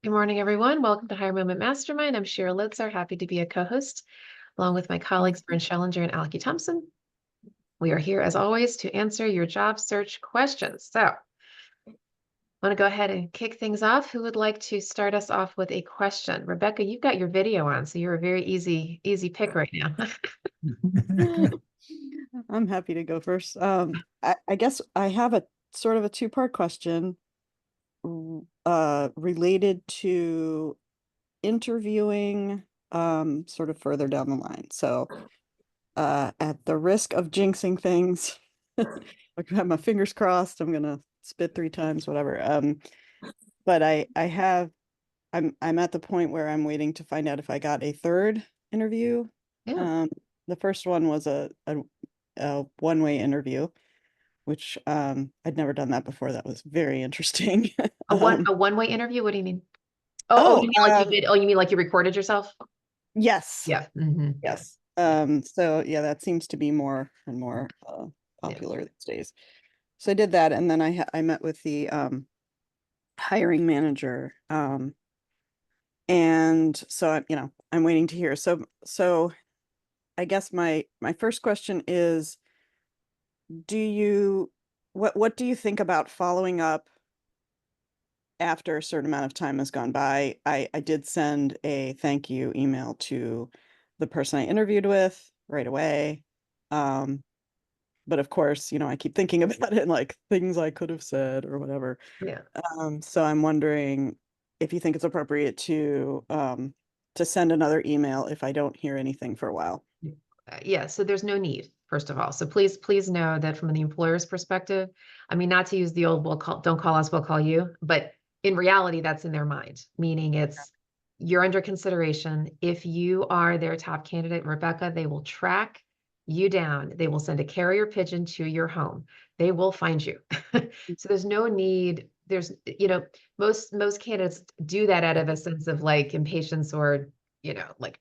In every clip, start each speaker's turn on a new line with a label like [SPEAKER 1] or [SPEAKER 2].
[SPEAKER 1] Good morning, everyone. Welcome to Higher Moment Mastermind. I'm Shira Litzar, happy to be a co-host, along with my colleagues Bryn Schellinger and Alki Thompson. We are here, as always, to answer your job search questions. So I want to go ahead and kick things off. Who would like to start us off with a question? Rebecca, you've got your video on, so you're a very easy pick right now.
[SPEAKER 2] I'm happy to go first. I guess I have a sort of a two-part question related to interviewing sort of further down the line. So at the risk of jinxing things, I have my fingers crossed, I'm gonna spit 3 times, whatever. But I'm at the point where I'm waiting to find out if I got a third interview.
[SPEAKER 1] Yeah.
[SPEAKER 2] The first one was a one-way interview, which I'd never done that before. That was very interesting.
[SPEAKER 1] A one-way interview? What do you mean? Oh,
[SPEAKER 2] Oh,
[SPEAKER 1] you mean like you did? Oh, you mean like you recorded yourself?
[SPEAKER 2] yes,
[SPEAKER 1] Yeah. Yeah.
[SPEAKER 2] yes. So yeah, that seems to be more and more
[SPEAKER 1] Yeah.
[SPEAKER 2] popular these days. So I did that, and then I met with the hiring manager, and so I'm waiting to hear. So I guess my first question is, do you what do you think about following up after a certain amount of time has gone by? I did send a thank you email to the person I interviewed with right away. But of course, I keep thinking about it and like things I could have said or whatever.
[SPEAKER 1] Yeah.
[SPEAKER 2] So I'm wondering if you think it's appropriate to send another email if I don't hear anything for a while.
[SPEAKER 1] Yeah, so there's no need, first of all. So please know that from the employer's perspective, I mean, not to use the old don't call us, we'll call you, but in reality, that's in their mind, meaning you're under consideration. If you are their top candidate, Rebecca, they will track you down. They will send a carrier pigeon to your home. They will find you. So there's no need. Most candidates do that out of a sense of like impatience or like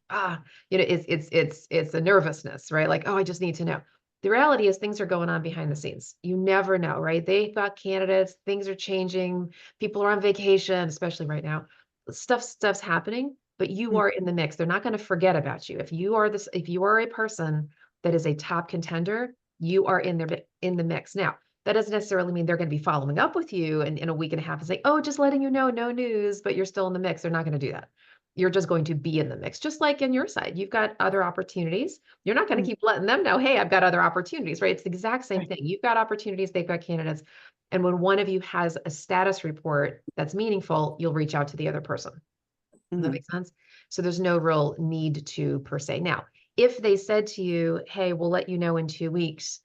[SPEAKER 1] it's a nervousness, right? Like, oh, I just need to know. The reality is things are going on behind the scenes. You never know, right? They've got candidates, things are changing, people are on vacation, especially right now. Stuff's happening, but you
[SPEAKER 2] Mm.
[SPEAKER 1] are in the mix. They're not going to forget about you. If you are a person that is a top contender, you are in the mix. Now, that doesn't necessarily mean they're going to be following up with you in a week and a half and say, oh, just letting you know, no news, but you're still in the mix. They're not going to do that. You're just going to be in the mix, just like in your side. You've got other opportunities. You're not going to
[SPEAKER 2] Mm.
[SPEAKER 1] keep letting them know, hey, I've got other opportunities, right? It's the exact same
[SPEAKER 2] Right.
[SPEAKER 1] thing. You've got opportunities, they've got candidates. And when one of you has a status report that's meaningful, you'll reach out to the other person. Does that
[SPEAKER 2] Mhm.
[SPEAKER 1] make sense? So there's no real need to per se. Now, if they said to you, hey, we'll let you know in 2 weeks,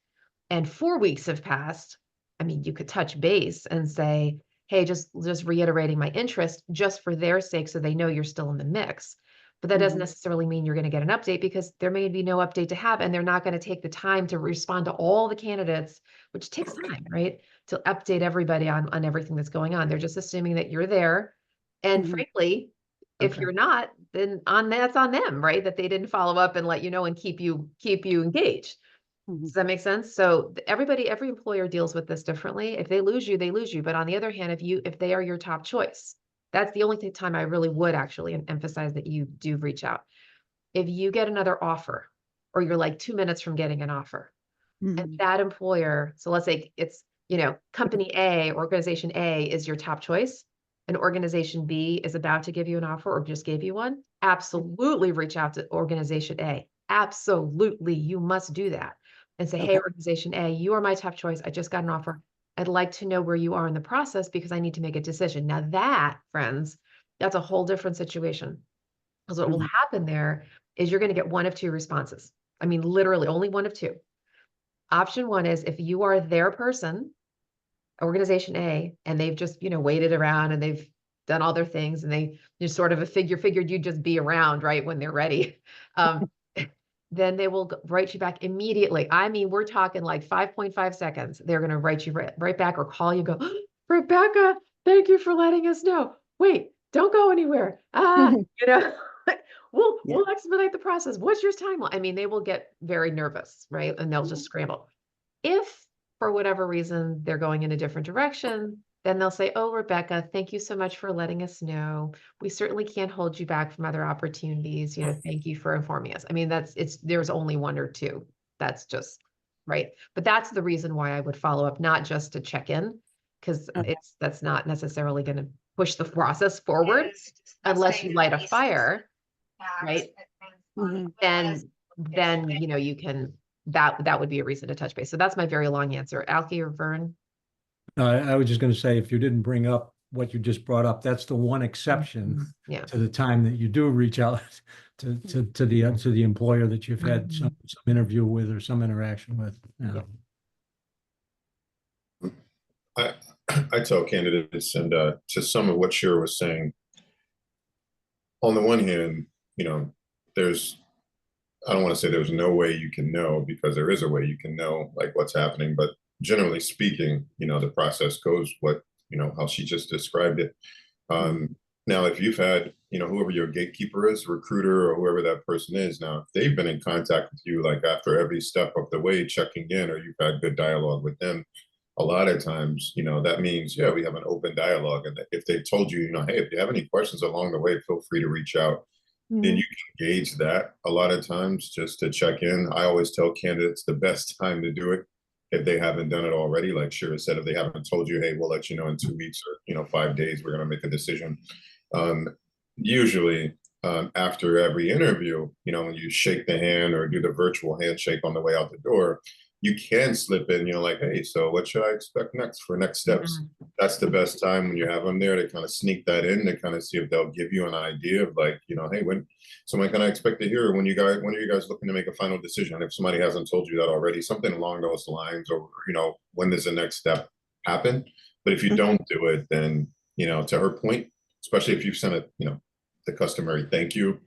[SPEAKER 1] and 4 weeks have passed, I mean, you could touch base and say, hey, just reiterating my interest just for their sake so they know you're still in the mix. But that doesn't
[SPEAKER 2] Mhm.
[SPEAKER 1] necessarily mean you're going to get an update because there may be no update to have, and they're not going to take the time to respond to all the candidates, which takes time, right? To update everybody on everything that's going on. They're just assuming that you're there. And
[SPEAKER 2] Mhm.
[SPEAKER 1] frankly, if
[SPEAKER 2] Okay.
[SPEAKER 1] you're not, then that's on them, right? That they didn't follow up and let you know and keep you engaged. Does
[SPEAKER 2] Mhm.
[SPEAKER 1] that make sense? So every employer deals with this differently. If they lose you, they lose you. But on the other hand, if they are your top choice, that's the only time I really would actually emphasize that you do reach out. If you get another offer, or you're like 2 minutes from getting an offer, and
[SPEAKER 2] Mhm.
[SPEAKER 1] that employer, so let's say it's, company A, organization A is your top choice, and organization B is about to give you an offer or just gave you one, absolutely reach out to organization A. Absolutely, you must do that and say, hey,
[SPEAKER 2] Okay.
[SPEAKER 1] organization A, you are my top choice. I just got an offer. I'd like to know where you are in the process because I need to make a decision. Now, that, friends, that's a whole different situation. Because what will
[SPEAKER 2] Mhm.
[SPEAKER 1] happen there is you're going to get one of two responses. I mean, literally only one of two. Option one is if you are their person, organization A, and they've just, waited around and they've done all their things and they just sort of figured you'd just be around, right, when they're ready. Um, then they will write you back immediately. I mean, we're talking like 5.5 seconds. They're going to write you right back or call you, go, Rebecca, thank you for letting us know. Wait, don't go anywhere. You know,
[SPEAKER 2] Yeah.
[SPEAKER 1] we'll expedite the process. What's your timeline? I mean, they will get very nervous, right? And they'll just scramble. If for whatever reason they're going in a different direction, then they'll say, oh, Rebecca, thank you so much for letting us know. We certainly can't hold you back from other opportunities. Thank you for informing us. I mean, there's only one or two. That's just right. But that's the reason why I would follow up, not just to check in, because
[SPEAKER 2] Okay.
[SPEAKER 1] that's not necessarily going to push the process forward unless you light a fire, right?
[SPEAKER 2] Mhm.
[SPEAKER 1] Then you can, that would be a reason to touch base. So that's my very long answer. Alki or Vern?
[SPEAKER 3] I was just going to say, if you didn't bring up what you just brought up, that's the one exception
[SPEAKER 1] Yeah.
[SPEAKER 3] to the time that you do reach out to the employer that you've had some interview with or some interaction with.
[SPEAKER 1] Yeah.
[SPEAKER 4] I I tell candidates, and to some of what Shira was saying, on the one hand, there's, I don't want to say there's no way you can know, because there is a way you can know like what's happening, but generally speaking, the process goes how she just described it. Now, if you've had, whoever your gatekeeper is, recruiter or whoever that person is, now, if they've been in contact with you, like after every step of the way, checking in, or you've had good dialogue with them, a lot of times, that means, yeah, we have an open dialogue. And if they've told you, hey, if you have any questions along the way, feel free to reach out. Then you can gauge that a lot of times just to check in. I always tell candidates the best time to do it, if they haven't done it already, like Shira said, if they haven't told you, hey, we'll let you know in 2 weeks or 5 days, we're going to make a decision. Usually after every interview, when you shake the hand or do the virtual handshake on the way out the door, you can slip in, like, hey, so what should I expect next for next steps? That's the best time when you have them there to kind of sneak that in, to kind of see if they'll give you an idea of like, hey, when can I expect to hear when are you guys looking to make a final decision? If somebody hasn't told you that already, something along those lines, or when does the next step happen? But if you don't do it, then to her point, especially if you've sent a the customary thank you,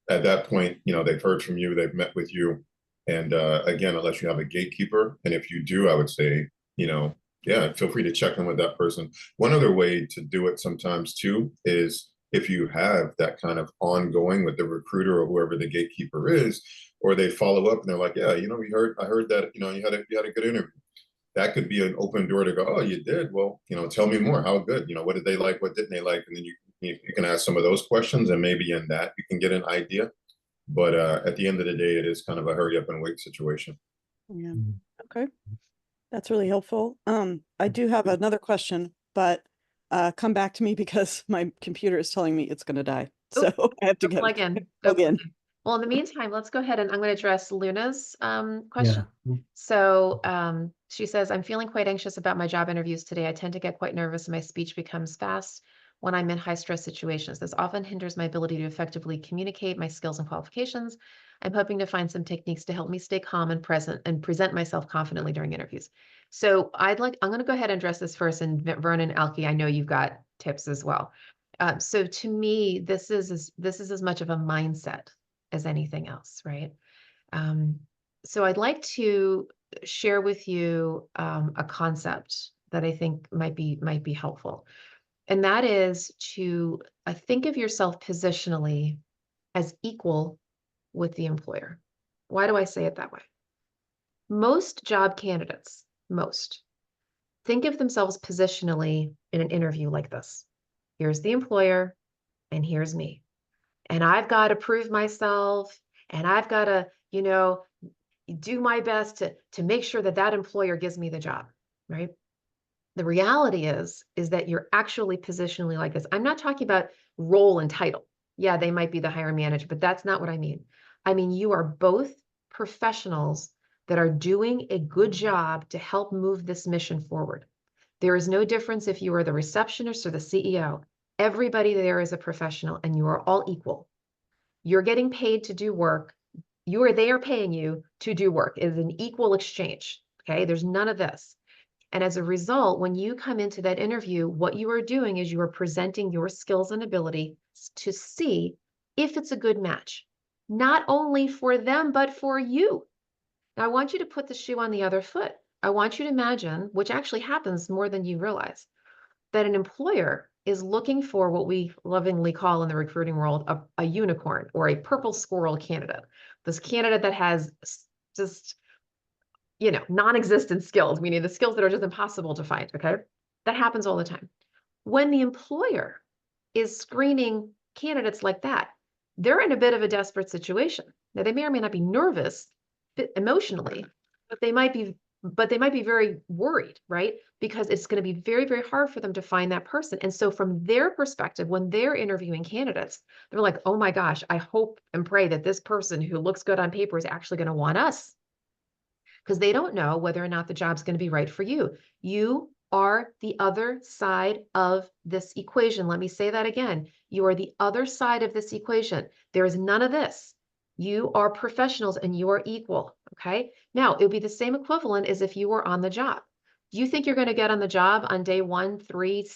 [SPEAKER 4] at that point, they've heard from you, they've met with you. And again, unless you have a gatekeeper, and if you do, I would say, yeah, feel free to check in with that person. One other way to do it sometimes too is if you have that kind of ongoing with the recruiter or whoever the gatekeeper is, or they follow up and they're like, yeah, I heard that, you had a good interview. That could be an open door to go, oh, you did? Well, tell me more. How good? What did they like? What didn't they like? And then you can ask some of those questions, and maybe in that you can get an idea. But at the end of the day, it is kind of a hurry up and wait situation.
[SPEAKER 2] Yeah. Okay. That's really helpful. I do have another question, but come back to me because my computer is telling me it's going to die. So I have to get
[SPEAKER 1] plug in.
[SPEAKER 2] plug in.
[SPEAKER 1] Well, in the meantime, let's go ahead and I'm going to address Luna's question.
[SPEAKER 3] Yeah.
[SPEAKER 1] So she says, I'm feeling quite anxious about my job interviews today. I tend to get quite nervous and my speech becomes fast when I'm in high stress situations. This often hinders my ability to effectively communicate my skills and qualifications. I'm hoping to find some techniques to help me stay calm and present and present myself confidently during interviews. So I'm going to go ahead and address this first. And Vernon, Alki, I know you've got tips as well. So to me, this is as much of a mindset as anything else, right? So I'd like to share with you a concept that I think might be helpful. And that is to think of yourself positionally as equal with the employer. Why do I say it that way? Most job candidates, think of themselves positionally in an interview like this. Here's the employer and here's me. And I've got to prove myself and I've got to, do my best to make sure that employer gives me the job, right? The reality is that you're actually positionally like this. I'm not talking about role and title. Yeah, they might be the hiring manager, but that's not what I mean. I mean, you are both professionals that are doing a good job to help move this mission forward. There is no difference if you are the receptionist or the CEO. Everybody there is a professional and you are all equal. You're getting paid to do work. They are paying you to do work. It is an equal exchange. Okay. There's none of this. And as a result, when you come into that interview, what you are doing is you are presenting your skills and ability to see if it's a good match, not only for them, but for you. Now, I want you to put the shoe on the other foot. I want you to imagine, which actually happens more than you realize, that an employer is looking for what we lovingly call in the recruiting world a unicorn or a purple squirrel candidate. This candidate that has just non-existent skills, meaning the skills that are just impossible to find, okay? That happens all the time. When the employer is screening candidates like that, they're in a bit of a desperate situation. Now, they may or may not be nervous emotionally, but they might be very worried, right? Because it's going to be very, very hard for them to find that person. And so from their perspective, when they're interviewing candidates, they're like, oh my gosh, I hope and pray that this person who looks good on paper is actually going to want us, because they don't know whether or not the job's going to be right for you. You are the other side of this equation. Let me say that again. You are the other side of this equation. There is none of this. You are professionals and you are equal. Okay. Now, it would be the same equivalent as if you were on the job. Do you think you're going to get on the job on day 1, 3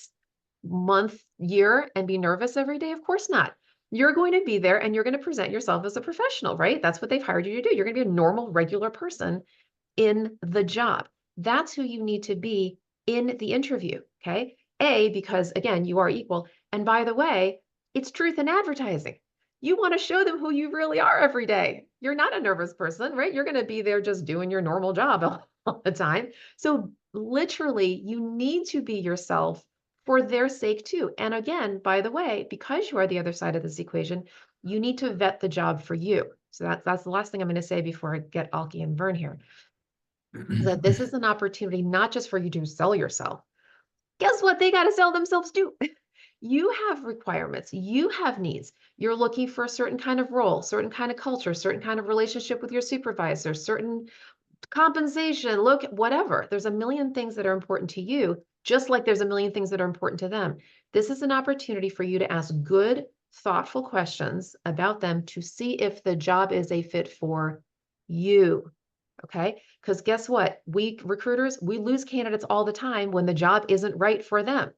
[SPEAKER 1] month, year, and be nervous every day? Of course not. You're going to be there and you're going to present yourself as a professional, right? That's what they've hired you to do. You're going to be a normal, regular person in the job. That's who you need to be in the interview, okay? Because again, you are equal. And by the way, it's truth in advertising. You want to show them who you really are every day. You're not a nervous person, right? You're going to be there just doing your normal job all the time. So literally, you need to be yourself for their sake too. And again, by the way, because you are the other side of this equation, you need to vet the job for you. So that's the last thing I'm going to say before I get Alki and Vern here. That this is an opportunity not just for you to sell yourself. Guess what? They got to sell themselves too. You have requirements, you have needs. You're looking for a certain kind of role, certain kind of culture, certain kind of relationship with your supervisor, certain compensation, look, whatever. There's a million things that are important to you, just like there's a million things that are important to them. This is an opportunity for you to ask good, thoughtful questions about them to see if the job is a fit for you. Okay. Because guess what? We recruiters, we lose candidates all the time when the job isn't right for them.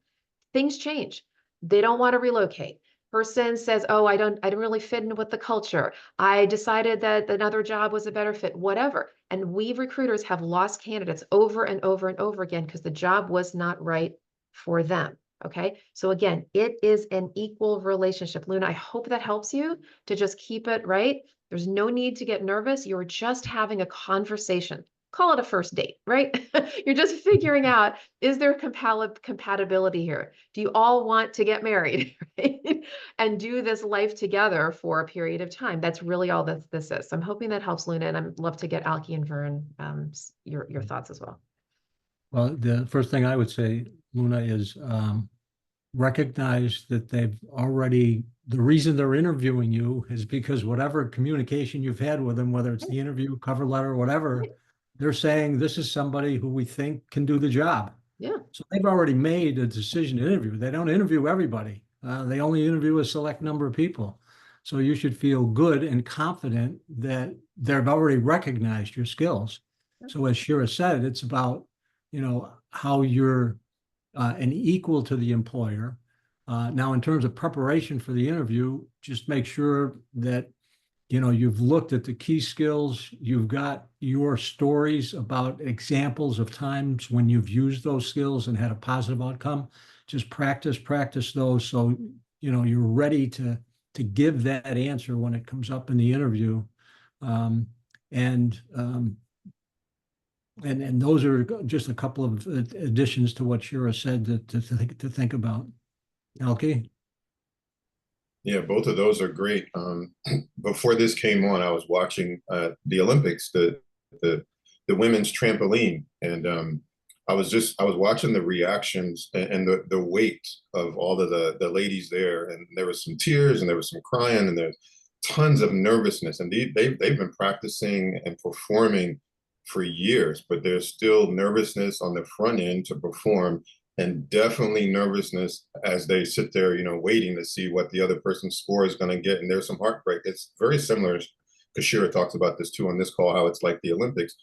[SPEAKER 1] Things change. They don't want to relocate. Person says, oh, I didn't really fit in with the culture. I decided that another job was a better fit, whatever. And we recruiters have lost candidates over and over and over again because the job was not right for them. Okay. So again, it is an equal relationship. Luna, I hope that helps you to just keep it right. There's no need to get nervous. You're just having a conversation. Call it a first date, right? You're just figuring out, is there compatibility here? Do you all want to get married, right? And do this life together for a period of time? That's really all that this is. So I'm hoping that helps, Luna, and I'd love to get Alki and Vern your thoughts as well.
[SPEAKER 3] Well, the first thing I would say, Luna, is recognize that the reason they're interviewing you is because whatever communication you've had with them, whether it's the interview, cover letter, whatever, they're saying this is somebody who we think can do the job.
[SPEAKER 1] Yeah.
[SPEAKER 3] So they've already made a decision to interview. They don't interview everybody. They only interview a select number of people. So you should feel good and confident that they've already recognized your skills. So as Shira said, it's about, how you're an equal to the employer. Now, in terms of preparation for the interview, just make sure that you've looked at the key skills, you've got your stories about examples of times when you've used those skills and had a positive outcome. Just practice those so you're ready to give that answer when it comes up in the interview. And those are just a couple of additions to what Shira said to think about. Alki?
[SPEAKER 4] Yeah, both of those are great. Before this came on, I was watching the Olympics, the women's trampoline, and I was watching the reactions and the weight of all of the ladies there, and there was some tears and there was some crying and there's tons of nervousness, and they've been practicing and performing for years, but there's still nervousness on the front end to perform. And definitely nervousness as they sit there, waiting to see what the other person's score is going to get. And there's some heartbreak. It's very similar, because Shira talks about this too on this call, how it's like the Olympics.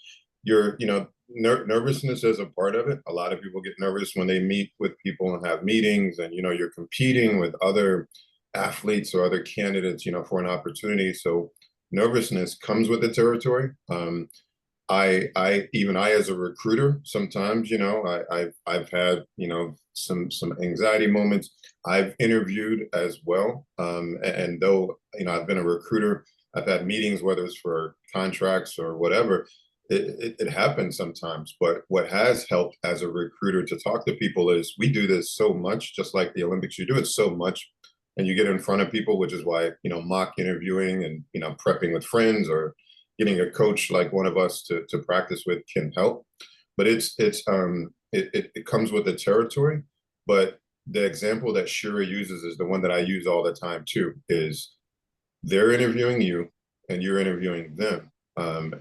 [SPEAKER 4] Nervousness is a part of it. A lot of people get nervous when they meet with people and have meetings, and, you're competing with other athletes or other candidates, for an opportunity. So nervousness comes with the territory. I as a recruiter, sometimes, I've had, some anxiety moments. I've interviewed as well. And though, I've been a recruiter, I've had meetings, whether it's for contracts or whatever, it happens sometimes, but what has helped as a recruiter to talk to people is we do this so much, just like the Olympics, you do it so much and you get in front of people, which is why, mock interviewing and, prepping with friends or getting a coach like one of us to practice with can help. But it comes with the territory. But the example that Shira uses is the one that I use all the time too, is they're interviewing you and you're interviewing them.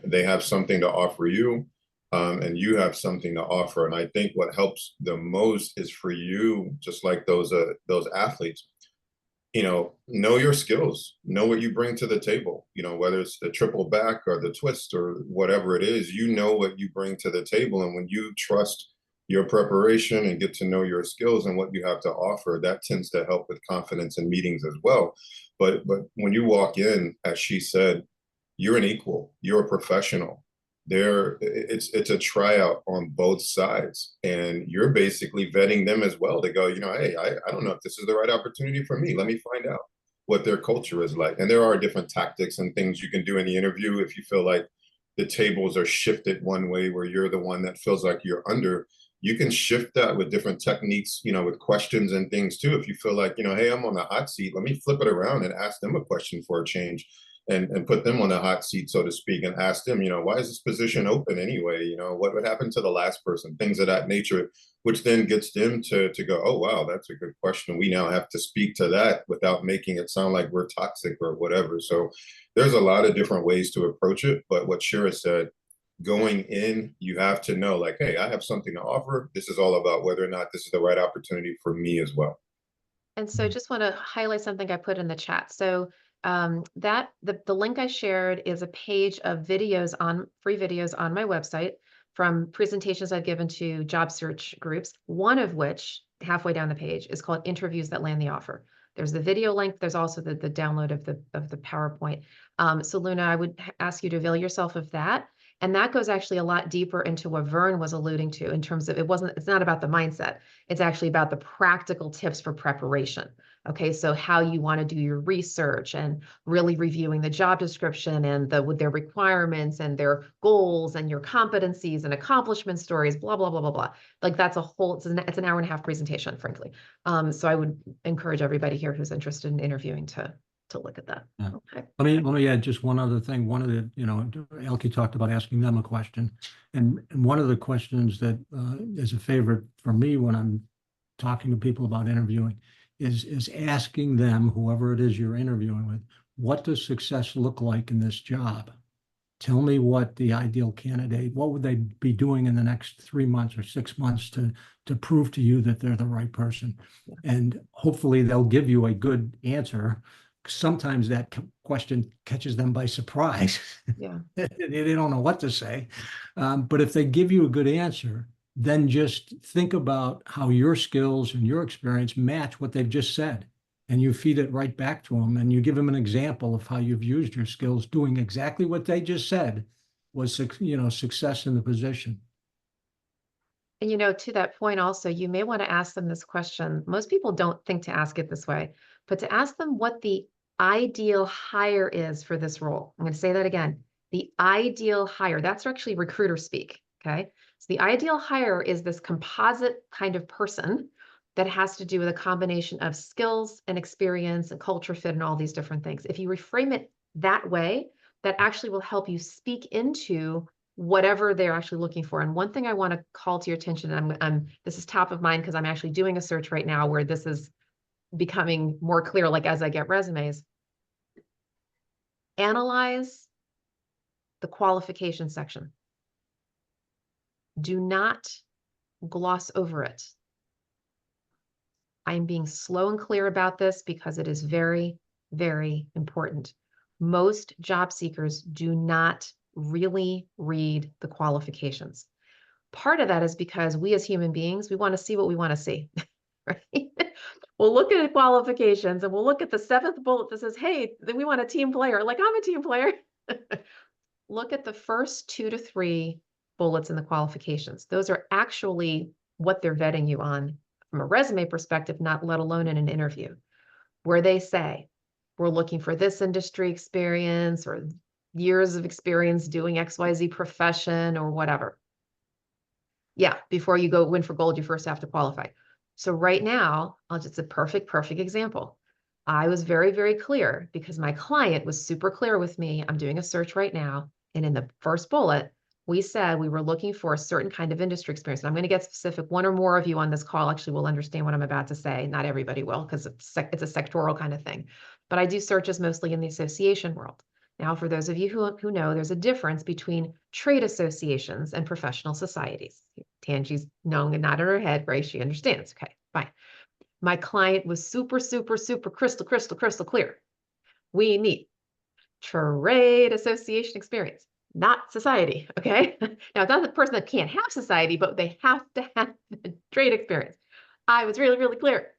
[SPEAKER 4] They have something to offer you, and you have something to offer. And I think what helps the most is for you, just like those athletes, know your skills, know what you bring to the table, whether it's the triple back or the twist or whatever it is, what you bring to the table. And when you trust your preparation and get to know your skills and what you have to offer, that tends to help with confidence in meetings as well. But when you walk in, as she said, you're an equal, you're a professional. It's a tryout on both sides, and you're basically vetting them as well to go, hey, I don't know if this is the right opportunity for me. Let me find out what their culture is like. And there are different tactics and things you can do in the interview if you feel like the tables are shifted one way where you're the one that feels like you're under. You can shift that with different techniques, with questions and things too. If you feel like, hey, I'm on the hot seat, let me flip it around and ask them a question for a change. And put them on the hot seat, so to speak, and ask them, why is this position open anyway? What would happen to the last person? Things of that nature, which then gets them to go, oh, wow, that's a good question. We now have to speak to that without making it sound like we're toxic or whatever. So there's a lot of different ways to approach it. But what Shira said, going in, you have to know, like, hey, I have something to offer. This is all about whether or not this is the right opportunity for me as well.
[SPEAKER 1] And so just want to highlight something I put in the chat. So that the link I shared is a page of videos free videos on my website from presentations I've given to job search groups, one of which halfway down the page is called Interviews That Land the Offer. There's the video link. There's also the download of the PowerPoint. So Luna, I would ask you to avail yourself of that. And that goes actually a lot deeper into what Vern was alluding to in terms of it's not about the mindset. It's actually about the practical tips for preparation. Okay, so how you want to do your research and really reviewing the job description and with their requirements and their goals and your competencies and accomplishment stories, blah, blah, blah, blah, blah. Like that's it's an hour and a half presentation, frankly. So I would encourage everybody here who's interested in interviewing to look at that.
[SPEAKER 3] Yeah.
[SPEAKER 1] Okay.
[SPEAKER 3] Let me add just one other thing. One of the, Elke talked about asking them a question. And one of the questions that is a favorite for me when I'm talking to people about interviewing is asking them, whoever it is you're interviewing with, what does success look like in this job? Tell me what the ideal candidate, what would they be doing in the next 3 months or 6 months to prove to you that they're the right person?
[SPEAKER 1] Yeah.
[SPEAKER 3] And hopefully they'll give you a good answer. Sometimes that question catches them by surprise.
[SPEAKER 1] Yeah.
[SPEAKER 3] They don't know what to say. But if they give you a good answer, then just think about how your skills and your experience match what they've just said. And you feed it right back to them, and you give them an example of how you've used your skills doing exactly what they just said was, success in the position.
[SPEAKER 1] And to that point also, you may want to ask them this question. Most people don't think to ask it this way, but to ask them what the ideal hire is for this role. I'm going to say that again. The ideal hire, that's actually recruiter speak, okay? So the ideal hire is this composite kind of person that has to do with a combination of skills and experience and culture fit and all these different things. If you reframe it that way, that actually will help you speak into whatever they're actually looking for. And one thing I want to call to your attention, and this is top of mind because I'm actually doing a search right now where this is becoming more clear, like as I get resumes. Analyze the qualification section. Do not gloss over it. I'm being slow and clear about this because it is very, very important. Most job seekers do not really read the qualifications. Part of that is because we as human beings, we want to see what we want to see, right? We'll look at the qualifications and we'll look at the 7th bullet that says, hey, we want a team player. Like, I'm a team player. Look at the first 2 to 3 bullets in the qualifications. Those are actually what they're vetting you on from a resume perspective, not let alone in an interview, where they say, we're looking for this industry experience or years of experience doing XYZ profession or whatever. Yeah, before you go win for gold, you first have to qualify. So right now, it's a perfect example. I was very, very clear because my client was super clear with me. I'm doing a search right now. And in the first bullet, we said we were looking for a certain kind of industry experience. And I'm going to get specific. One or more of you on this call actually will understand what I'm about to say. Not everybody will, because it's a sectoral kind of thing. But I do searches mostly in the association world. Now, for those of you who know, there's a difference between trade associations and professional societies. Tangie's knowing and nodding her head, right? She understands. Okay, fine. My client was super crystal clear. We need trade association experience, not society, okay? Now, it's not the person that can't have society, but they have to have the trade experience. I was really, really clear.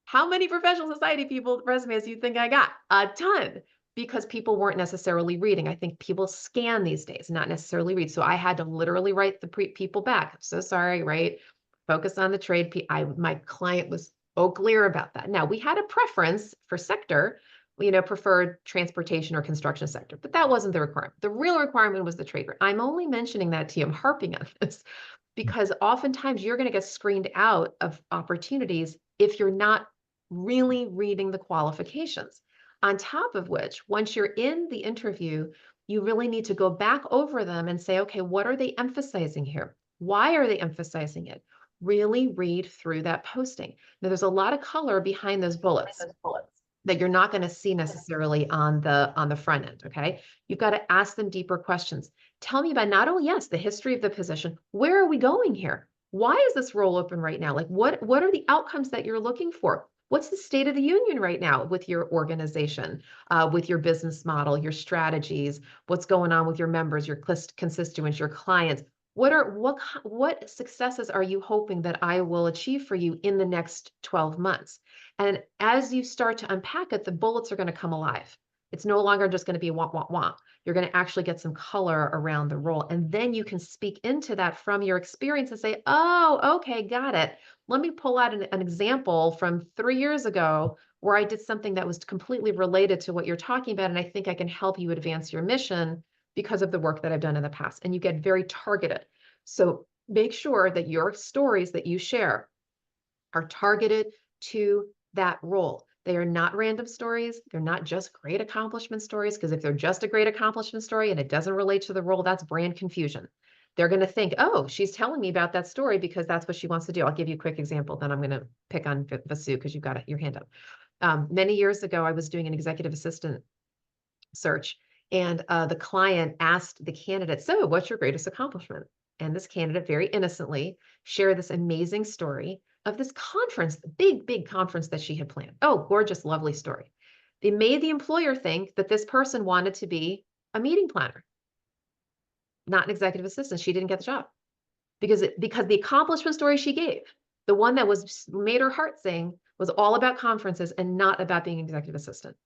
[SPEAKER 1] How many professional society people resumes do you think I got? A ton, because people weren't necessarily reading. I think people scan these days, not necessarily read. So I had to literally write the people back. I'm so sorry, right? Focus on the trade. My client was so clear about that. Now, we had a preference for sector, preferred transportation or construction sector, but that wasn't the requirement. The real requirement was the trade. I'm only mentioning that to you. I'm harping on this because oftentimes you're going to get screened out of opportunities if you're not really reading the qualifications. On top of which, once you're in the interview, you really need to go back over them and say, okay, what are they emphasizing here? Why are they emphasizing it? Really read through that posting. Now, there's a lot of color behind those bullets that you're not going to see necessarily on the front end, okay? You've got to ask them deeper questions. Tell me about not only, yes, the history of the position, where are we going here? Why is this role open right now? Like what are the outcomes that you're looking for? What's the state of the union right now with your organization, with your business model, your strategies, what's going on with your members, your constituents, your clients? What successes are you hoping that I will achieve for you in the next 12 months? And as you start to unpack it, the bullets are going to come alive. It's no longer just going to be wah. You're going to actually get some color around the role. And then you can speak into that from your experience and say, oh, okay, got it. Let me pull out an example from 3 years ago where I did something that was completely related to what you're talking about. And I think I can help you advance your mission because of the work that I've done in the past. And you get very targeted. So make sure that your stories that you share are targeted to that role. They are not random stories. They're not just great accomplishment stories, because if they're just a great accomplishment story and it doesn't relate to the role, that's brand confusion. They're going to think, oh, she's telling me about that story because that's what she wants to do. I'll give you a quick example, then I'm going to pick on Vasu because you've got your hand up. Many years ago, I was doing an executive assistant search, and the client asked the candidate, so what's your greatest accomplishment? And this candidate very innocently shared this amazing story of this conference, the big conference that she had planned. Oh, gorgeous, lovely story. They made the employer think that this person wanted to be a meeting planner, not an executive assistant. She didn't get the job because the accomplishment story she gave, the one that made her heart sing, was all about conferences and not about being an executive assistant.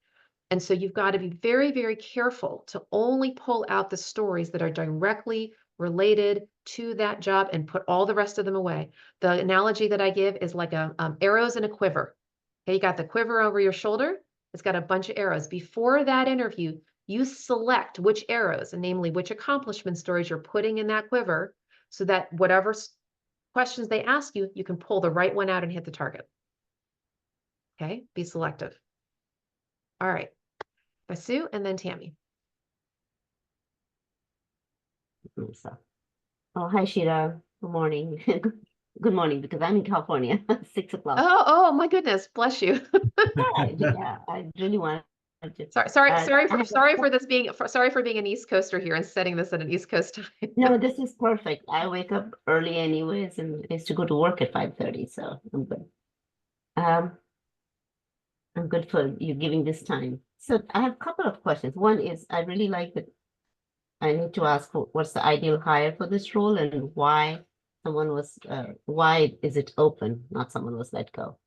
[SPEAKER 1] And so you've got to be very, very careful to only pull out the stories that are directly related to that job and put all the rest of them away. The analogy that I give is like arrows in a quiver. Okay, you got the quiver over your shoulder. It's got a bunch of arrows. Before that interview, you select which arrows, and namely which accomplishment stories you're putting in that quiver, so that whatever questions they ask you, you can pull the right one out and hit the target. Okay, be selective. All right, Vasu and then Tammy.
[SPEAKER 5] Oh, hi, Sheila. Good morning. Good morning, because I'm in California, 6 o'clock.
[SPEAKER 1] Oh, my goodness, bless you.
[SPEAKER 5] Yeah, I really want to.
[SPEAKER 1] Sorry for being an East Coaster here and setting this at an East Coast time.
[SPEAKER 5] No, this is perfect. I wake up early anyways, and I used to go to work at 5:30, so I'm good. I'm good for you giving this time. So I have a couple of questions. One is, I really like that I need to ask what's the ideal hire for this role and why why is it open, not someone was let go.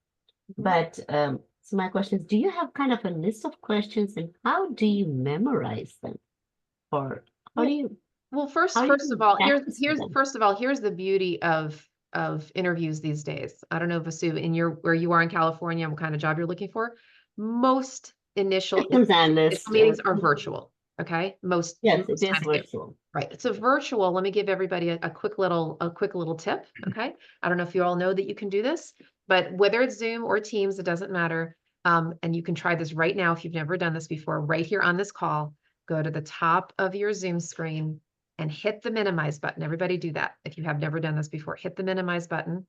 [SPEAKER 5] But so my question is, do you have kind of a list of questions, and how do you memorize them? Or how do you?
[SPEAKER 1] Well, first of all, here's the beauty of interviews these days. I don't know, Vasu, where you are in California, what kind of job you're looking for. Most initial meetings are virtual. Okay, most
[SPEAKER 5] Yes, it
[SPEAKER 1] most
[SPEAKER 5] is
[SPEAKER 1] times they-
[SPEAKER 5] virtual.
[SPEAKER 1] right. So virtual, let me give everybody a quick little tip. Okay. I don't know if you all know that you can do this, but whether it's Zoom or Teams, it doesn't matter. And you can try this right now if you've never done this before, right here on this call. Go to the top of your Zoom screen and hit the minimize button. Everybody do that. If you have never done this before, hit the minimize button.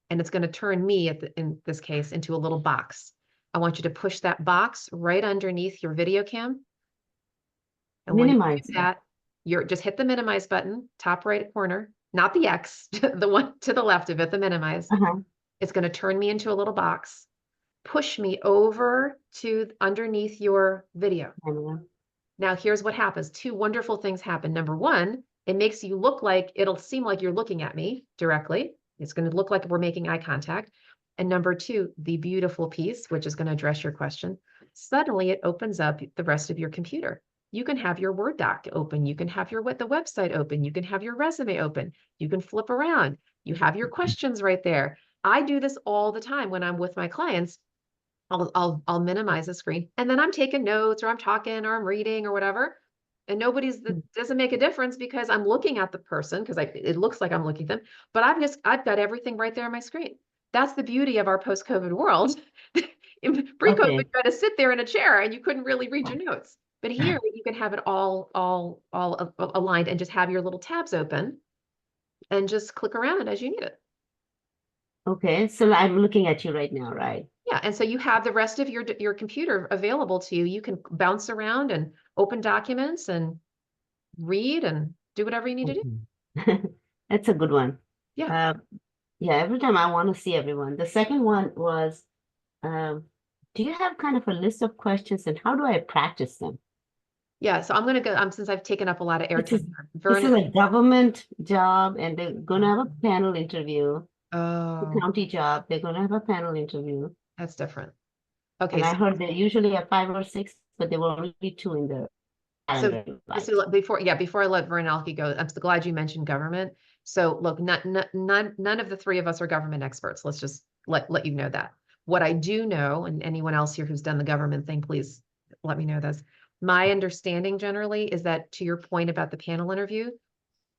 [SPEAKER 1] And it's going to turn me in this case into a little box. I want you to push that box right underneath your video cam. And when you
[SPEAKER 5] Minimize
[SPEAKER 1] do
[SPEAKER 5] it.
[SPEAKER 1] that, you're just hit the minimize button, top right corner, not the X, the one to the left of it, the minimize.
[SPEAKER 5] Uh-huh.
[SPEAKER 1] It's going to turn me into a little box, push me over to underneath your video.
[SPEAKER 5] Camera.
[SPEAKER 1] Now, here's what happens. Two wonderful things happen. Number one, it makes you look like, it'll seem like you're looking at me directly. It's going to look like we're making eye contact. And number two, the beautiful piece, which is going to address your question, suddenly it opens up the rest of your computer. You can have your Word doc open. You can have the website open. You can have your resume open. You can flip around. You have your questions right there. I do this all the time when I'm with my clients. I'll minimize the screen, and then I'm taking notes, or I'm talking, or I'm reading, or whatever. And doesn't make a difference because I'm looking at the person, because it looks like I'm looking at them, but I've got everything right there on my screen. That's the beauty of our post-COVID world. Pre-COVID,
[SPEAKER 5] Okay.
[SPEAKER 1] you had to sit there in a chair and you couldn't really read your notes. But here you can have it all aligned and just have your little tabs open and just click around as you need it.
[SPEAKER 5] Okay, so I'm looking at you right now, right?
[SPEAKER 1] Yeah, and so you have the rest of your computer available to you. You can bounce around and open documents and read and do whatever you need to do.
[SPEAKER 5] Okay. That's a good one.
[SPEAKER 1] Yeah.
[SPEAKER 5] Yeah, every time I want to see everyone. The second one was, do you have kind of a list of questions and how do I practice them?
[SPEAKER 1] Yeah, so I'm gonna go, since I've taken up a lot of
[SPEAKER 5] This is,
[SPEAKER 1] airtime here.
[SPEAKER 5] this is
[SPEAKER 1] Vernon,
[SPEAKER 5] a government job and they're gonna have a panel interview. The
[SPEAKER 1] oh,
[SPEAKER 5] county job, they're gonna have a panel interview.
[SPEAKER 1] that's different. Okay,
[SPEAKER 5] And I
[SPEAKER 1] so
[SPEAKER 5] heard they usually have 5 or 6, but there were only 2 in the
[SPEAKER 1] So
[SPEAKER 5] calendar.
[SPEAKER 1] just to before I let Vernalki go, I'm so glad you mentioned government. So look, none of the three of us are government experts. Let's just let you know that. What I do know, and anyone else here who's done the government thing, please let me know this. My understanding generally is that, to your point about the panel interview,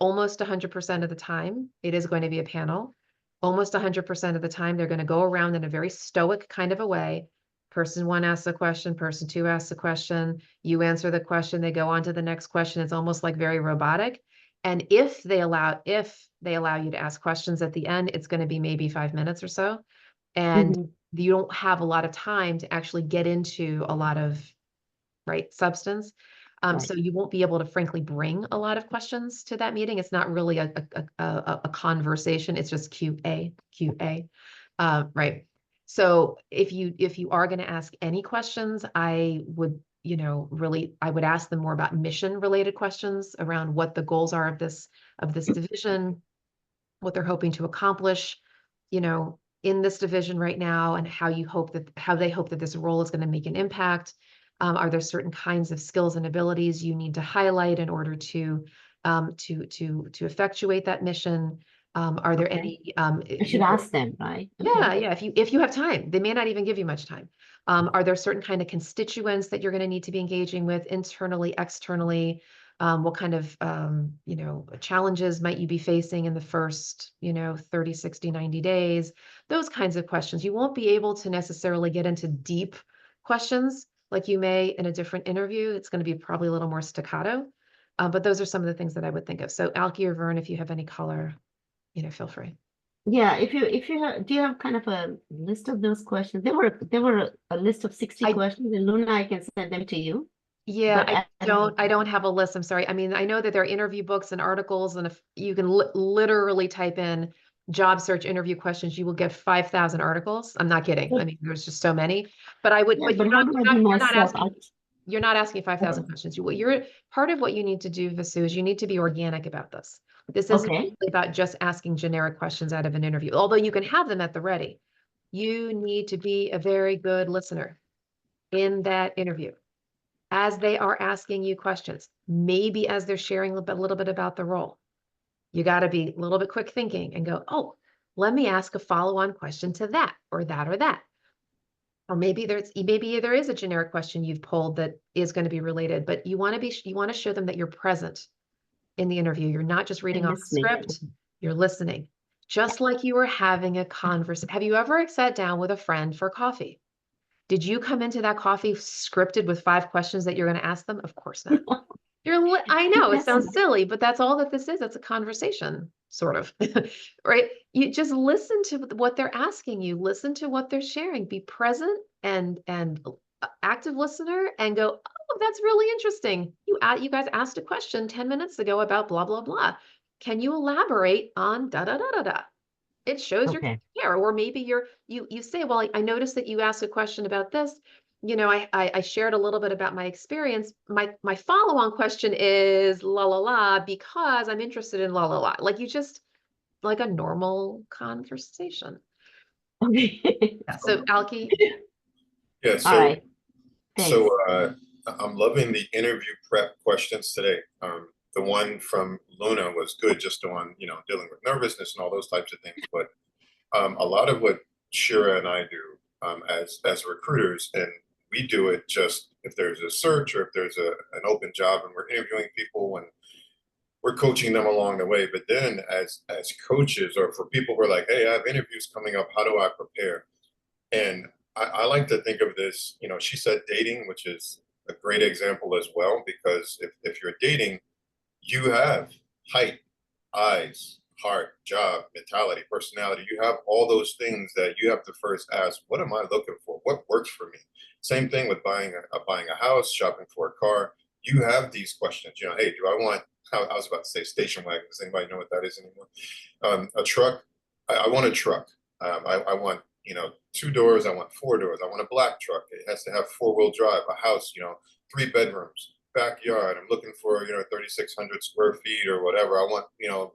[SPEAKER 1] almost 100% of the time, it is going to be a panel. Almost 100% of the time, they're going to go around in a very stoic kind of a way. Person one asks a question, person two asks a question, you answer the question, they go on to the next question. It's almost like very robotic. And if they allow you to ask questions at the end, it's going to be maybe 5 minutes or so. And
[SPEAKER 5] Mhm.
[SPEAKER 1] you don't have a lot of time to actually get into a lot of substance.
[SPEAKER 5] Right.
[SPEAKER 1] So you won't be able to frankly bring a lot of questions to that meeting. It's not really a conversation. It's just QA. Right. So if you are going to ask any questions, I would, I would ask them more about mission related questions around what the goals are of this division, what they're hoping to accomplish, in this division right now, and how they hope that this role is going to make an impact. Are there certain kinds of skills and abilities you need to highlight in order to effectuate that mission? Are there
[SPEAKER 5] Okay.
[SPEAKER 1] any?
[SPEAKER 5] I should ask them, right?
[SPEAKER 1] Yeah,
[SPEAKER 5] Okay.
[SPEAKER 1] yeah. If you have time, they may not even give you much time. Are there certain kind of constituents that you're going to need to be engaging with internally, externally? What kind of challenges might you be facing in the first 30, 60, 90 days? Those kinds of questions. You won't be able to necessarily get into deep questions like you may in a different interview. It's going to be probably a little more staccato. But those are some of the things that I would think of. So Alki or Vern, if you have any color, feel free.
[SPEAKER 5] Yeah, if you have, do you have kind of a list of those questions? There were a list of 60 questions, and Luna, I can send them to you.
[SPEAKER 1] Yeah,
[SPEAKER 5] But
[SPEAKER 1] I don't have a list. I'm sorry. I mean, I know that there are interview books and articles, and if you can literally type in job search interview questions, you will get 5,000 articles. I'm not kidding. I mean, there's just so many. But I would,
[SPEAKER 5] yeah,
[SPEAKER 1] but
[SPEAKER 5] but how do I be myself?
[SPEAKER 1] you're not asking 5,000 questions. You're part of what you need to do, Vasu, is you need to be organic about this. This isn't
[SPEAKER 5] Okay.
[SPEAKER 1] really about just asking generic questions out of an interview, although you can have them at the ready. You need to be a very good listener in that interview as they are asking you questions, maybe as they're sharing a little bit about the role. You got to be a little bit quick thinking and go, oh, let me ask a follow-on question to that or that or that. Or maybe there is a generic question you've pulled that is going to be related, but you want to show them that you're present in the interview. You're not just reading off the
[SPEAKER 5] listening.
[SPEAKER 1] script, you're listening. Just like you were having a conversation. Have you ever sat down with a friend for coffee? Did you come into that coffee scripted with 5 questions that you're going to ask them? Of course not. I know it sounds silly, but that's all that this is. It's a conversation, sort of, right? You just listen to what they're asking you, listen to what they're sharing, be present and active listener, and go, oh, that's really interesting. You guys asked a question 10 minutes ago about blah, blah, blah. Can you elaborate on da, da, da, da, da? It shows your
[SPEAKER 5] Okay.
[SPEAKER 1] care. Or maybe you say, well, I noticed that you asked a question about this. You know, I shared a little bit about my experience. My follow-on question is la la la, because I'm interested in la la la. Like, you just, like a normal conversation.
[SPEAKER 5] Okay.
[SPEAKER 1] Yeah. So Alki,
[SPEAKER 4] Yeah,
[SPEAKER 5] All
[SPEAKER 4] so
[SPEAKER 5] right. Thanks.
[SPEAKER 4] I'm loving the interview prep questions today. The one from Luna was good, just on, you know, dealing with nervousness and all those types of things. But a lot of what Shira and I do as recruiters, and we do it just if there's a search or if there's an open job and we're interviewing people and we're coaching them along the way. But then as coaches, or for people who are like, hey, I have interviews coming up, how do I prepare? And I like to think of this, you know, she said dating, which is a great example as well, because if you're dating, you have height, eyes, heart, job, mentality, personality. You have all those things that you have to first ask, what am I looking for? What works for me? Same thing with buying a house, shopping for a car. You have these questions, you know, hey, do I want, I was about to say station wagon. Does anybody know what that is anymore? A truck. I want a truck. I want, you know, 2 doors. I want 4 doors. I want a black truck. It has to have 4-wheel drive, a house, you know, 3 bedrooms, backyard. I'm looking for, you know, 3,600 square feet or whatever. I want, you know,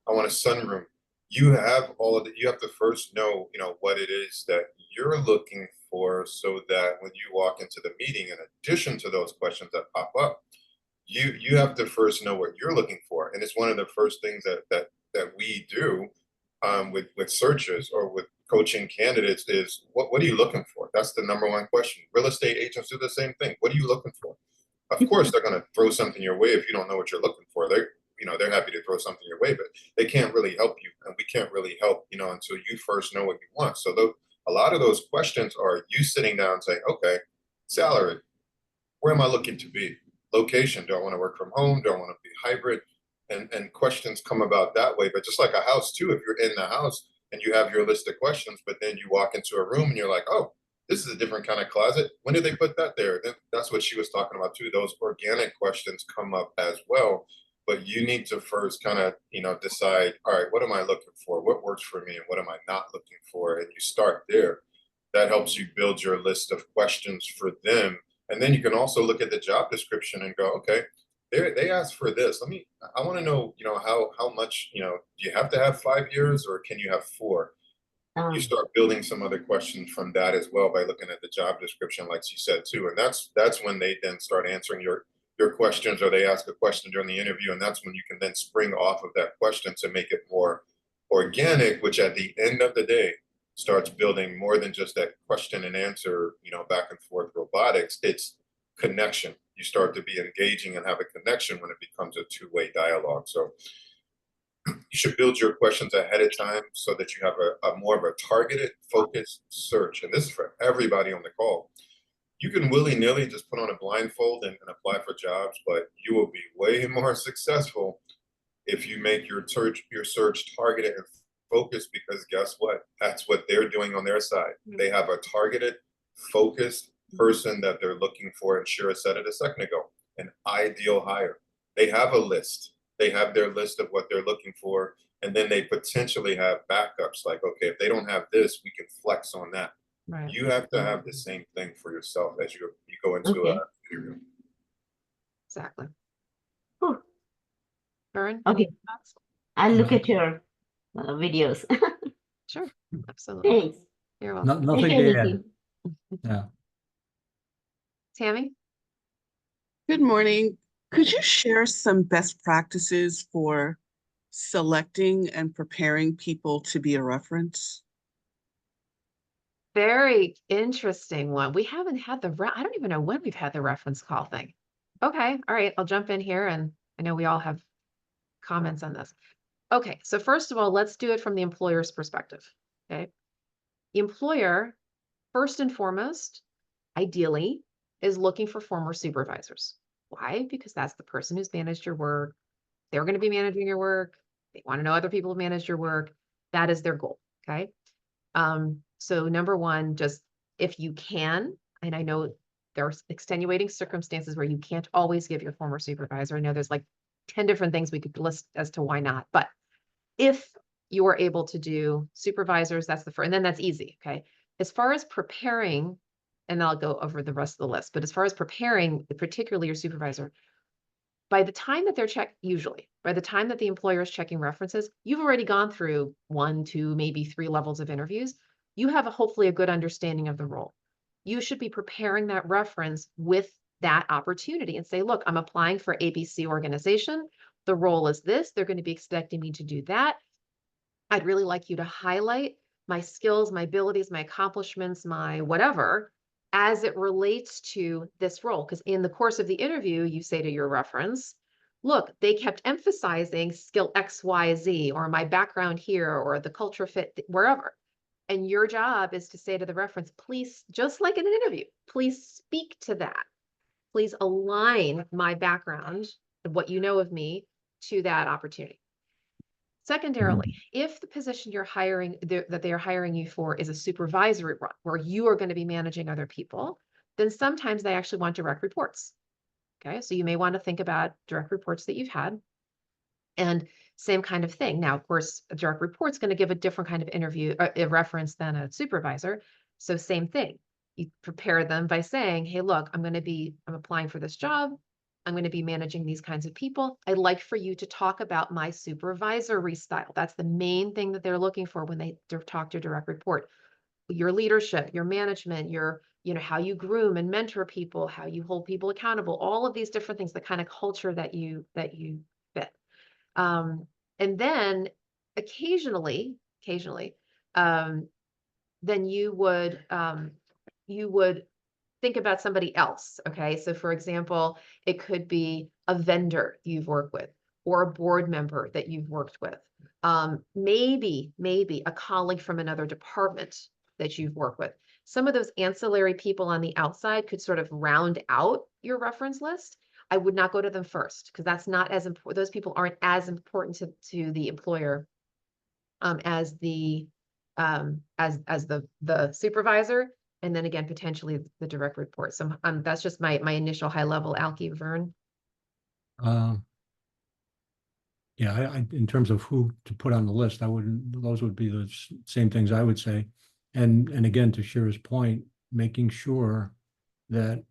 [SPEAKER 4] I want a sunroom. You have all of it. You have to first know, you know, what it is that you're looking for, so that when you walk into the meeting, in addition to those questions that pop up, you have to first know what you're looking for. And it's one of the first things that we do with searches or with coaching candidates is, what are you looking for? That's the number one question. Real estate agents do the same thing. What are you looking for? Of course, they're going to throw something your way if you don't know what you're looking for. They're happy to throw something your way, but they can't really help you, and we can't really help, you know, until you first know what you want. So a lot of those questions are you sitting down and saying, okay, salary, where am I looking to be? Location, do I want to work from home? Do I want to be hybrid? And questions come about that way. But just like a house too, if you're in the house and you have your list of questions, but then you walk into a room and you're like, oh, this is a different kind of closet. When did they put that there? That's what she was talking about too. Those organic questions come up as well. But you need to first kind of, you know, decide, all right, what am I looking for? What works for me and what am I not looking for? And you start there. That helps you build your list of questions for them. And then you can also look at the job description and go, okay, they asked for this. I want to know, you know, how much, you know, do you have to have 5 years or can you have 4? You start building some other questions from that as well by looking at the job description, like she said too. And that's when they then start answering your questions, or they ask a question during the interview. And that's when you can then spring off of that question to make it more organic, which at the end of the day starts building more than just that question and answer, you know, back and forth robotics. It's connection. You start to be engaging and have a connection when it becomes a 2-way dialogue. So you should build your questions ahead of time so that you have a more of a targeted, focused search. And this is for everybody on the call. You can willy-nilly just put on a blindfold and apply for jobs, but you will be way more successful if you make your search targeted and focused, because guess what? That's what they're doing on their side. They have a targeted, focused person that they're looking for. And Shira said it a second ago, an ideal hire. They have a list. They have their list of what they're looking for. And then they potentially have backups. Like, okay, if they don't have this, we can flex on that.
[SPEAKER 1] right?
[SPEAKER 4] You have to have the same thing for yourself as you go into
[SPEAKER 5] Okay.
[SPEAKER 4] an interview.
[SPEAKER 1] Exactly.
[SPEAKER 5] Whew.
[SPEAKER 1] Karen,
[SPEAKER 5] Okay.
[SPEAKER 1] any thoughts?
[SPEAKER 5] I'll look at your videos.
[SPEAKER 1] Sure, absolutely.
[SPEAKER 5] Thanks.
[SPEAKER 1] You're welcome.
[SPEAKER 3] Nothing
[SPEAKER 5] Take
[SPEAKER 3] to
[SPEAKER 5] care,
[SPEAKER 3] add.
[SPEAKER 5] Nikki.
[SPEAKER 3] Yeah.
[SPEAKER 1] Tammy?
[SPEAKER 6] Good morning. Could you share some best practices for selecting and preparing people to be a reference?
[SPEAKER 1] Very interesting one. We haven't had I don't even know when we've had the reference call thing. Okay, all right, I'll jump in here, and I know we all have comments on this. Okay, so first of all, let's do it from the employer's perspective. Okay. The employer, first and foremost, ideally, is looking for former supervisors. Why? Because that's the person who's managed your work. They're going to be managing your work. They want to know other people who manage your work. That is their goal. Okay. So number one, just if you can, and I know there are extenuating circumstances where you can't always give your former supervisor. I know there's like 10 different things we could list as to why not, but if you are able to do supervisors, that's the first, and then that's easy. Okay. As far as preparing, and I'll go over the rest of the list, but as far as preparing, particularly your supervisor, by the time that usually by the time that the employer is checking references, you've already gone through 1, 2, maybe 3 levels of interviews. You have hopefully a good understanding of the role. You should be preparing that reference with that opportunity and say, look, I'm applying for ABC organization. The role is this. They're going to be expecting me to do that. I'd really like you to highlight my skills, my abilities, my accomplishments, my whatever, as it relates to this role. Because in the course of the interview, you say to your reference, look, they kept emphasizing skill X, Y, Z, or my background here, or the culture fit wherever. And your job is to say to the reference, please, just like in an interview, please speak to that. Please align my background and what you know of me to that opportunity. Secondarily, if the position you're hiring that they are hiring you for is a supervisory role where you are going to be managing other people, then sometimes they actually want direct reports. Okay, so you may want to think about direct reports that you've had. And same kind of thing. Now, of course, a direct report's going to give a different kind of interview, a reference than a supervisor. So same thing. You prepare them by saying, hey, look, I'm applying for this job. I'm going to be managing these kinds of people. I'd like for you to talk about my supervisory style. That's the main thing that they're looking for when they talk to direct report. Your leadership, your management, how you groom and mentor people, how you hold people accountable, all of these different things, the kind of culture that you fit. And then occasionally, then you would think about somebody else. Okay. So for example, it could be a vendor you've worked with or a board member that you've worked with. Maybe a colleague from another department that you've worked with. Some of those ancillary people on the outside could sort of round out your reference list. I would not go to them first because that's not as important. Those people aren't as important to the employer as the supervisor. And then again, potentially the direct report. So that's just my initial high level. Alki, Vern.
[SPEAKER 3] Yeah, in terms of who to put on the list, those would be the same things I would say. And again, to Shira's point, making sure that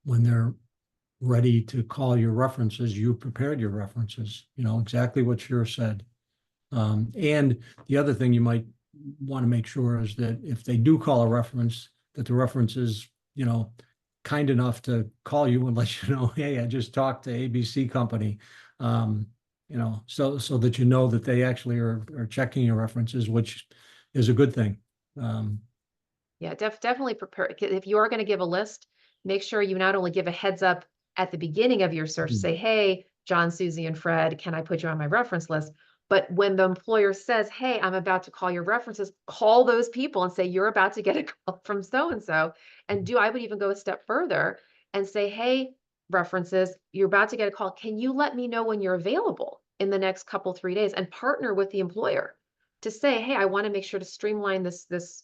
[SPEAKER 3] when they're ready to call your references, you prepared your references, exactly what Shira said. And the other thing you might want to make sure is that if they do call a reference, that the reference is, kind enough to call you and let you know, hey, I just talked to ABC company, so that that they actually are checking your references, which is a good thing.
[SPEAKER 1] Yeah, definitely prepare. If you are going to give a list, make sure you not only give a heads up at the beginning of your search, say, hey, John, Susie, and Fred, can I put you on my reference list? But when the employer says, hey, I'm about to call your references, call those people and say, you're about to get a call from so-and-so. And I would even go a step further and say, hey, references, you're about to get a call. Can you let me know when you're available in the next 3 days, and partner with the employer to say, hey, I want to make sure to streamline this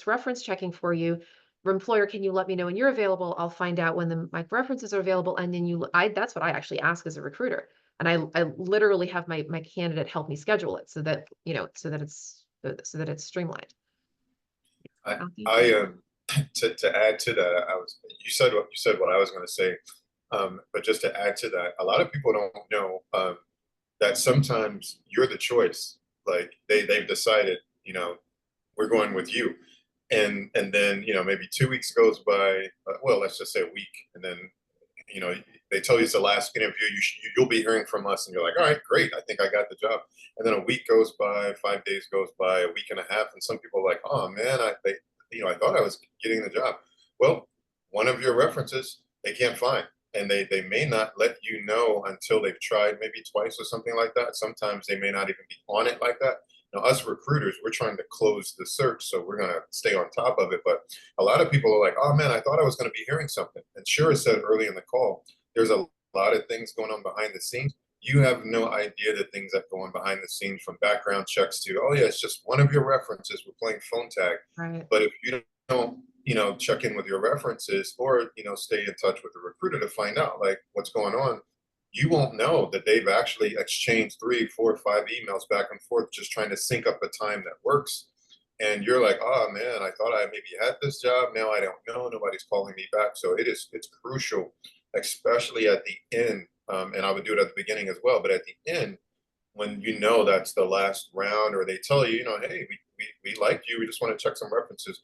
[SPEAKER 1] reference checking for you. Employer, can you let me know when you're available? I'll find out when my references are available. And then that's what I actually ask as a recruiter. And I literally have my candidate help me schedule it so that it's streamlined.
[SPEAKER 4] I to add to that, you said what I was going to say, but just to add to that, a lot of people don't know that sometimes you're the choice. Like they've decided, we're going with you, and then maybe 2 weeks goes by. Well, let's just say a week, and then they tell you it's the last interview. You'll be hearing from us, and you're like, all right, great, I think I got the job. And then a week goes by, 5 days goes by, a week and a half, and some people are like, oh man, I thought I was getting the job. Well, one of your references, they can't find. And they may not let you know until they've tried maybe twice or something like that. Sometimes they may not even be on it like that. Now, us recruiters, we're trying to close the search, so we're going to stay on top of it. But a lot of people are like, oh man, I thought I was going to be hearing something. And Shira said early in the call, there's a lot of things going on behind the scenes. You have no idea the things that go on behind the scenes, from background checks to, oh yeah, it's just one of your references. We're playing phone tag.
[SPEAKER 1] Right.
[SPEAKER 4] But if you don't, check in with your references, or, stay in touch with the recruiter to find out like what's going on, you won't know that they've actually exchanged 3, 4, 5 emails back and forth, just trying to sync up a time that works. And you're like, oh man, I thought I maybe had this job. Now I don't know. Nobody's calling me back. So it's crucial, especially at the end. And I would do it at the beginning as well, but at the end, when that's the last round, or they tell you, hey, we like you, we just want to check some references.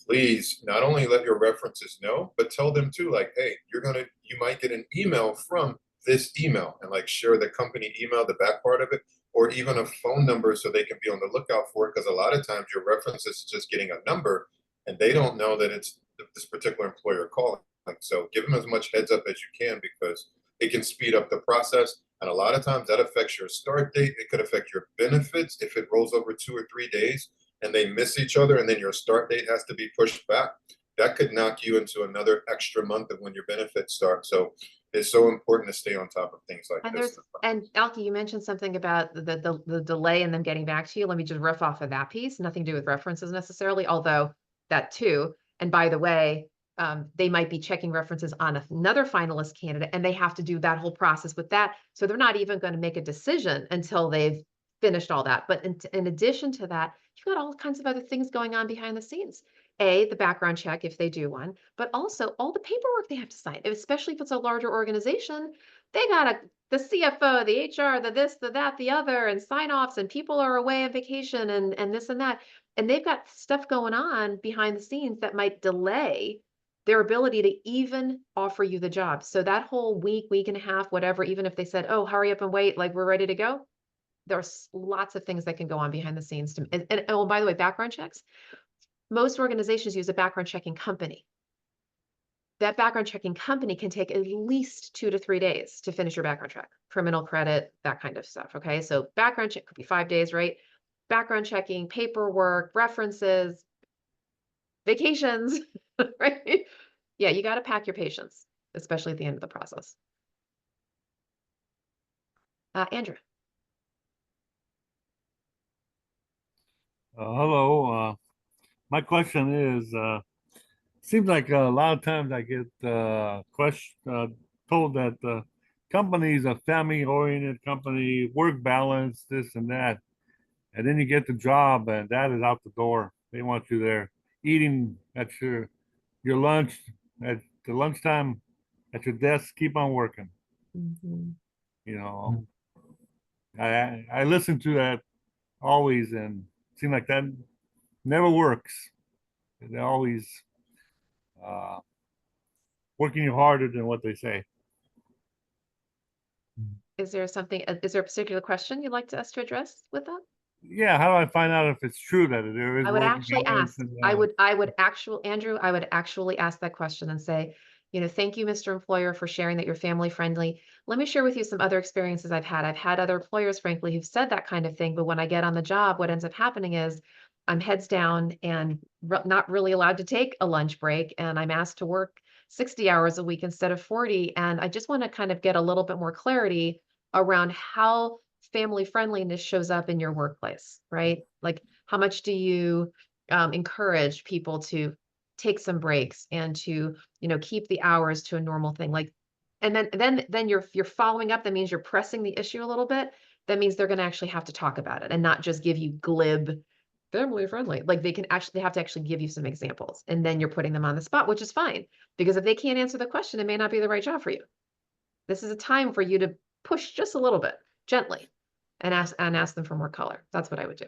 [SPEAKER 4] Please not only let your references know, but tell them too, like, hey, you might get an email from this email, and like share the company email, the back part of it, or even a phone number so they can be on the lookout for it. Because a lot of times your reference is just getting a number and they don't know that it's this particular employer calling. So give them as much heads up as you can, because it can speed up the process. And a lot of times that affects your start date. It could affect your benefits if it rolls over 2 or 3 days and they miss each other, and then your start date has to be pushed back. That could knock you into another extra month of when your benefits start. So it's so important to stay on top of things like this.
[SPEAKER 1] And Alki, you mentioned something about the delay in them getting back to you. Let me just riff off of that piece. Nothing to do with references necessarily, although that too. And by the way, they might be checking references on another finalist candidate, and they have to do that whole process with that. So they're not even going to make a decision until they've finished all that. But in addition to that, you've got all kinds of other things going on behind the scenes. The background check, if they do one, but also all the paperwork they have to sign, especially if it's a larger organization. They got the CFO, the HR, the this, the that, the other, and sign offs, and people are away on vacation and this and that. And they've got stuff going on behind the scenes that might delay their ability to even offer you the job. So that whole week and a half, whatever, even if they said, oh, hurry up and wait, like we're ready to go, there's lots of things that can go on behind the scenes. And oh, by the way, background checks. Most organizations use a background checking company. That background checking company can take at least 2 to 3 days to finish your background check, criminal credit, that kind of stuff. Okay. So background check could be 5 days, right? Background checking, paperwork, references, vacations, right? Yeah. You got to pack your patience, especially at the end of the process. Andrew.
[SPEAKER 7] Hello. My question is, seems like a lot of times I get told that the company is a family-oriented company, work balance, this and that, and then you get the job and that is out the door. They want you there eating at your lunch at the lunchtime at your desk. Keep on working.
[SPEAKER 1] Mm-hmm.
[SPEAKER 7] You know, I listen to that always, and it seems like that never works. They're always working harder than what they say.
[SPEAKER 1] Is there a particular question you'd like us to address with that?
[SPEAKER 7] Yeah, how do I find out if it's true that there is?
[SPEAKER 1] I would
[SPEAKER 7] work
[SPEAKER 1] actually
[SPEAKER 7] balance
[SPEAKER 1] ask,
[SPEAKER 7] and,
[SPEAKER 1] Andrew, I would actually ask that question and say, thank you, Mr. Employer, for sharing that you're family friendly. Let me share with you some other experiences I've had. I've had other employers, frankly, who've said that kind of thing, but when I get on the job, what ends up happening is I'm heads down and not really allowed to take a lunch break, and I'm asked to work 60 hours a week instead of 40. And I just want to kind of get a little bit more clarity around how family friendliness shows up in your workplace, right? Like, how much do you encourage people to take some breaks and to, keep the hours to a normal thing? Like, and then you're following up. That means you're pressing the issue a little bit. That means they're going to actually have to talk about it and not just give you glib family friendly. Like, they have to actually give you some examples, and then you're putting them on the spot, which is fine, because if they can't answer the question, it may not be the right job for you. This is a time for you to push just a little bit gently and ask them for more color. That's what I would do.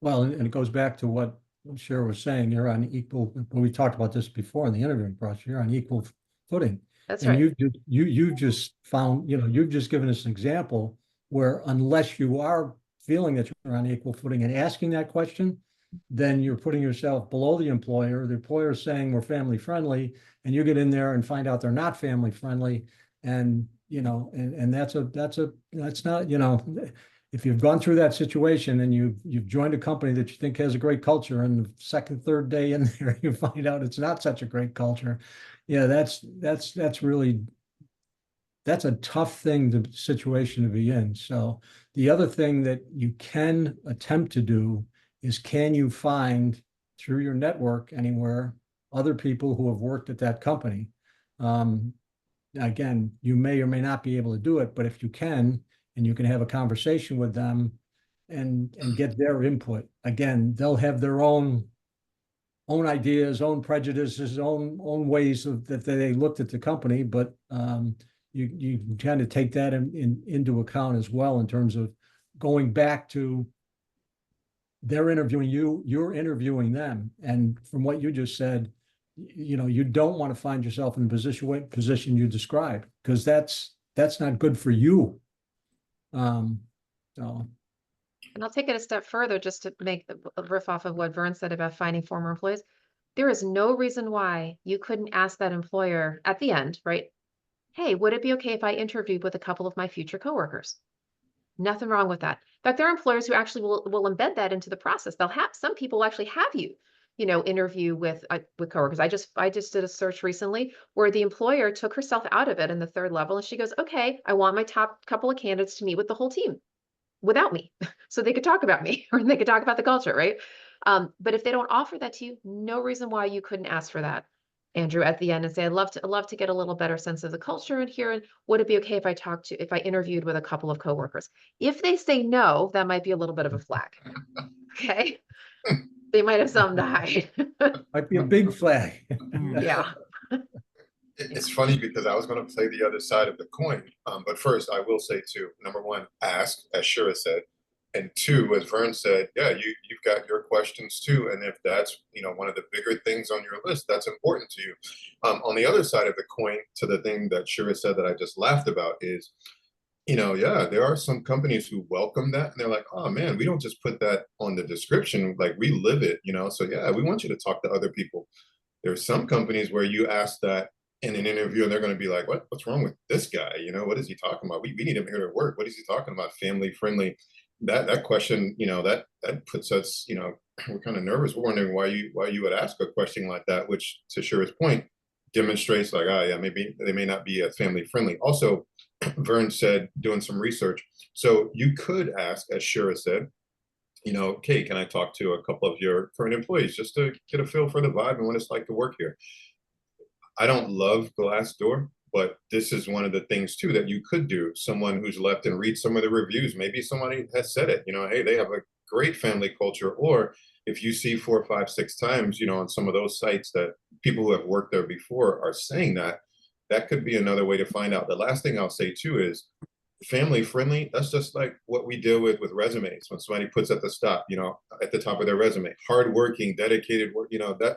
[SPEAKER 3] Well, and it goes back to what Shira was saying. You're on equal, we talked about this before in the interviewing process, you're on equal footing.
[SPEAKER 1] That's
[SPEAKER 3] And
[SPEAKER 1] right.
[SPEAKER 3] you just found, you've just given us an example where unless you are feeling that you're on equal footing and asking that question, then you're putting yourself below the employer. The employer is saying we're family friendly, and you get in there and find out they're not family friendly. And, and that's not, if you've gone through that situation and you've joined a company that you think has a great culture, and the second, third day in there, you find out it's not such a great culture. Yeah, that's a tough situation to be in. So the other thing that you can attempt to do is, can you find through your network anywhere other people who have worked at that company? Again, you may or may not be able to do it, but if you can, and you can have a conversation with them and get their input, again, they'll have their own ideas, own prejudices, own ways that they looked at the company, but you kind of take that into account as well, in terms of going back to, they're interviewing you, you're interviewing them. And from what you just said, you don't want to find yourself in the position you described, because that's not good for you. So.
[SPEAKER 1] And I'll take it a step further, just to make a riff off of what Vern said about finding former employees. There is no reason why you couldn't ask that employer at the end, right? Hey, would it be okay if I interviewed with a couple of my future coworkers? Nothing wrong with that. In fact, there are employers who actually will embed that into the process. They'll have, some people will actually have you, interview with coworkers. I just did a search recently where the employer took herself out of it in the third level, and she goes, okay, I want my top couple of candidates to meet with the whole team without me, so they could talk about me, or they could talk about the culture, right? But if they don't offer that to you, no reason why you couldn't ask for that, Andrew, at the end, and say, I'd love to get a little better sense of the culture in here. And would it be okay if I interviewed with a couple of coworkers? If they say no, that might be a little bit of a flag. Okay. They might have something to hide.
[SPEAKER 3] Might be a big flag.
[SPEAKER 1] Yeah.
[SPEAKER 4] It's funny because I was going to play the other side of the coin. But first, I will say too, number one, ask, as Shira said. And two, as Vern said, yeah, you've got your questions too. And if that's, one of the bigger things on your list, that's important to you. On the other side of the coin, to the thing that Shira said that I just laughed about is, yeah, there are some companies who welcome that, and they're like, oh man, we don't just put that on the description, like we live it, so yeah, we want you to talk to other people. There's some companies where you ask that in an interview and they're going to be like, what's wrong with this guy? What is he talking about? We need him here to work. What is he talking about? Family friendly. That question, that puts us, we're kind of nervous. We're wondering why you would ask a question like that, which, to Shira's point, demonstrates like, oh yeah, maybe they may not be as family friendly. Also, Vern said, doing some research. So you could ask, as Shira said, okay, can I talk to a couple of your current employees just to get a feel for the vibe and what it's like to work here? I don't love Glassdoor, but this is one of the things too that you could do. Someone who's left and read some of the reviews. Maybe somebody has said it, hey, they have a great family culture. Or if you see 4, 5, 6 times, on some of those sites that people who have worked there before are saying that, that could be another way to find out. The last thing I'll say too is family friendly. That's just like what we deal with resumes. When somebody puts at the top of their resume, hardworking, dedicated work,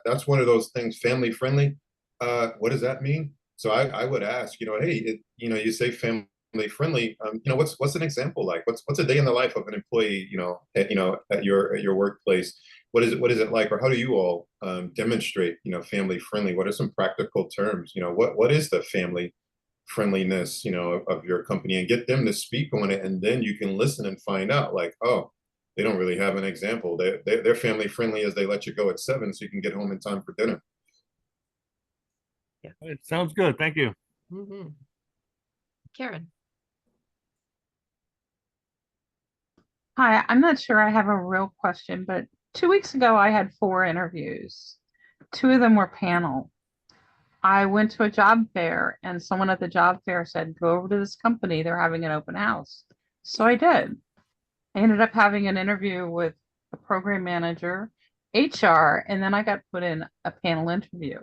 [SPEAKER 4] that's one of those things, family friendly. What does that mean? So I would ask, hey, you say family friendly. What's an example like? What's a day in the life of an employee? At your workplace. What is it like, or how do you all demonstrate family friendly? What are some practical terms? What is the family friendliness of your company, and get them to speak on it, and then you can listen and find out like, oh, they don't really have an example. They're family friendly as they let you go at 7 so you can get home in time for dinner.
[SPEAKER 7] It sounds good. Thank you.
[SPEAKER 1] Mm-hmm. Karen.
[SPEAKER 8] Hi, I'm not sure I have a real question, but 2 weeks ago I had 4 interviews. 2 of them were panel. I went to a job fair and someone at the job fair said, go over to this company, they're having an open house. So I did. I ended up having an interview with a program manager, HR, and then I got put in a panel interview.